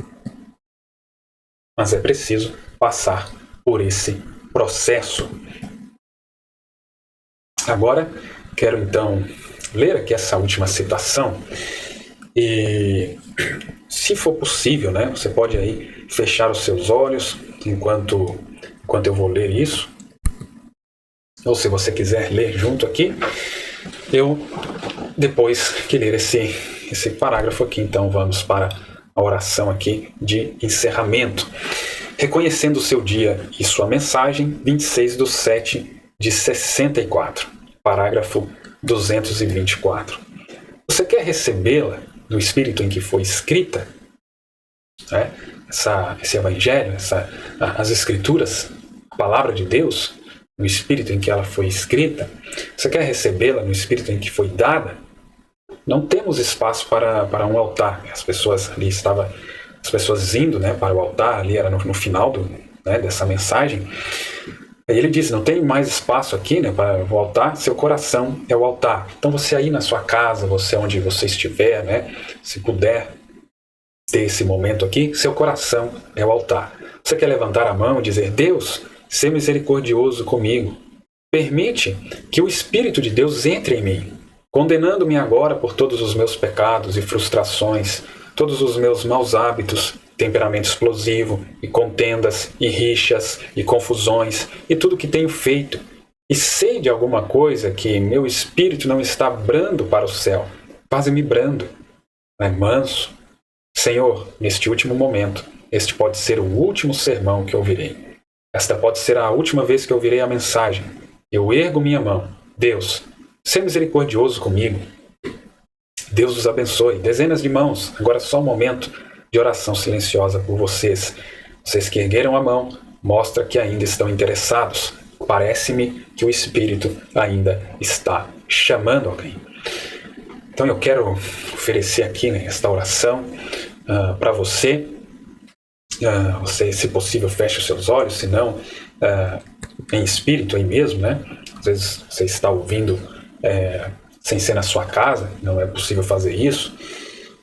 Mas é preciso passar por esse processo. Agora, quero então ler aqui essa última citação e, se for possível, né, você pode aí fechar os seus olhos enquanto eu vou ler isso, ou se você quiser ler junto aqui, eu depois que ler esse parágrafo aqui, então vamos para a oração aqui de encerramento. Reconhecendo o seu dia e sua mensagem, 26/7/64, parágrafo 224. Você quer recebê-la no espírito em que foi escrita? Né? Esse evangelho, as escrituras, a palavra de Deus, no espírito em que ela foi escrita? Você quer recebê-la no espírito em que foi dada? Não temos espaço para um altar. As pessoas indo, né, para o altar, ali era no final dessa mensagem. Aí ele diz, não tem mais espaço aqui, né, para o altar, seu coração é o altar. Então você aí na sua casa, você onde você estiver, né, se puder ter esse momento aqui, seu coração é o altar. Você quer levantar a mão e dizer, Deus, seja misericordioso comigo. Permite que o Espírito de Deus entre em mim, condenando-me agora por todos os meus pecados e frustrações, todos os meus maus hábitos, temperamento explosivo, e contendas, e rixas, e confusões, e tudo que tenho feito. E sei de alguma coisa que meu espírito não está brando para o céu, quase-me brando, é manso. Senhor, neste último momento, este pode ser o último sermão que ouvirei. Esta pode ser a última vez que ouvirei a mensagem. Eu ergo minha mão. Deus, seja misericordioso comigo. Deus os abençoe. Dezenas de mãos. Agora só um momento de oração silenciosa por vocês. Vocês que ergueram a mão, mostra que ainda estão interessados. Parece-me que o Espírito ainda está chamando alguém. Então eu quero oferecer aqui, né, esta oração para você. Você, se possível, feche os seus olhos, se não, em espírito aí mesmo, né? Às vezes você está ouvindo sem ser na sua casa, não é possível fazer isso,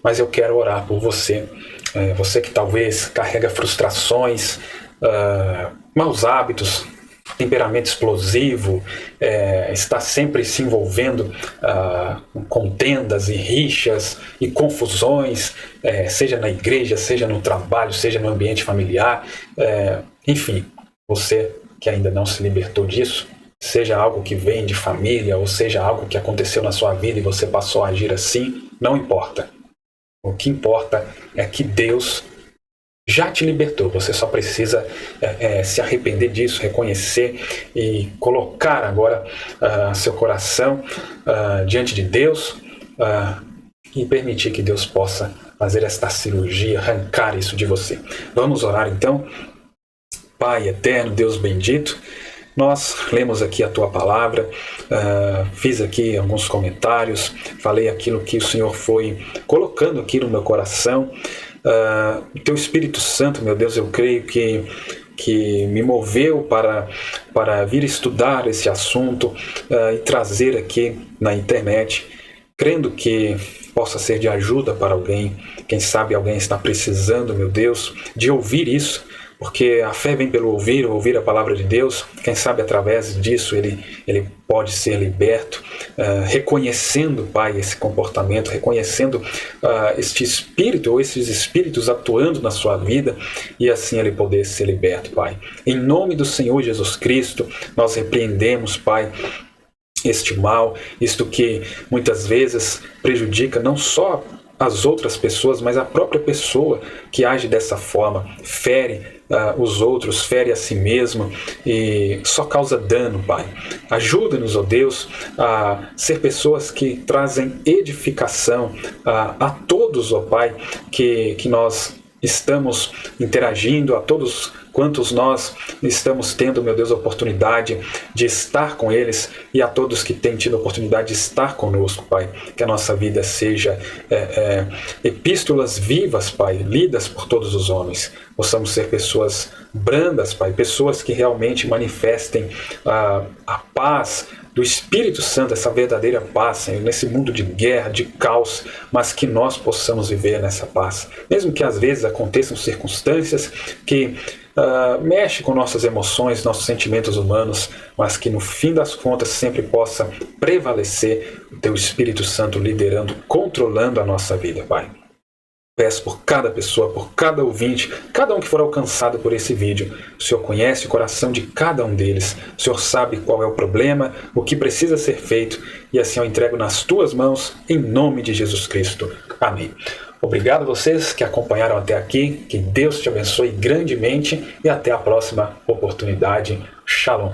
mas eu quero orar por você. Você que talvez carrega frustrações, maus hábitos, temperamento explosivo, está sempre se envolvendo com contendas e rixas e confusões, seja na igreja, seja no trabalho, seja no ambiente familiar, enfim, você que ainda não se libertou disso, seja algo que vem de família ou seja algo que aconteceu na sua vida e você passou a agir assim, não importa. O que importa é que Deus já te libertou. Você só precisa se arrepender disso, reconhecer e colocar agora seu coração diante de Deus e permitir que Deus possa fazer esta cirurgia, arrancar isso de você. Vamos orar então. Pai eterno, Deus bendito, nós lemos aqui a Tua palavra, fiz aqui alguns comentários, falei aquilo que o Senhor foi colocando aqui no meu coração. O Teu Espírito Santo, meu Deus, eu creio que me moveu para vir estudar esse assunto e trazer aqui na internet, crendo que possa ser de ajuda para alguém. Quem sabe alguém está precisando, meu Deus, de ouvir isso, porque a fé vem pelo ouvir a palavra de Deus. Quem sabe através disso ele pode ser liberto, reconhecendo, Pai, esse comportamento, reconhecendo este espírito ou esses espíritos atuando na sua vida e assim ele poder ser liberto, Pai. Em nome do Senhor Jesus Cristo, nós repreendemos, Pai, este mal, isto que muitas vezes prejudica não só as outras pessoas, mas a própria pessoa que age dessa forma, fere os outros, fere a si mesmo e só causa dano, Pai. Ajuda-nos, ó Deus, a ser pessoas que trazem edificação a todos, ó Pai, que nós estamos interagindo, a todos quantos nós estamos tendo, meu Deus, a oportunidade de estar com eles e a todos que têm tido a oportunidade de estar conosco, Pai. Que a nossa vida seja epístolas vivas, Pai, lidas por todos os homens. Possamos ser pessoas brandas, Pai, pessoas que realmente manifestem a paz do Espírito Santo, essa verdadeira paz, Senhor, nesse mundo de guerra, de caos, mas que nós possamos viver nessa paz. Mesmo que às vezes aconteçam circunstâncias que mexem com nossas emoções, nossos sentimentos humanos, mas que no fim das contas sempre possa prevalecer o Teu Espírito Santo liderando, controlando a nossa vida, Pai. Peço por cada pessoa, por cada ouvinte, cada um que for alcançado por esse vídeo. O Senhor conhece o coração de cada um deles. O Senhor sabe qual é o problema, o que precisa ser feito. E assim eu entrego nas Tuas mãos, em nome de Jesus Cristo. Amém. Obrigado a vocês que acompanharam até aqui. Que Deus te abençoe grandemente e até a próxima oportunidade. Shalom.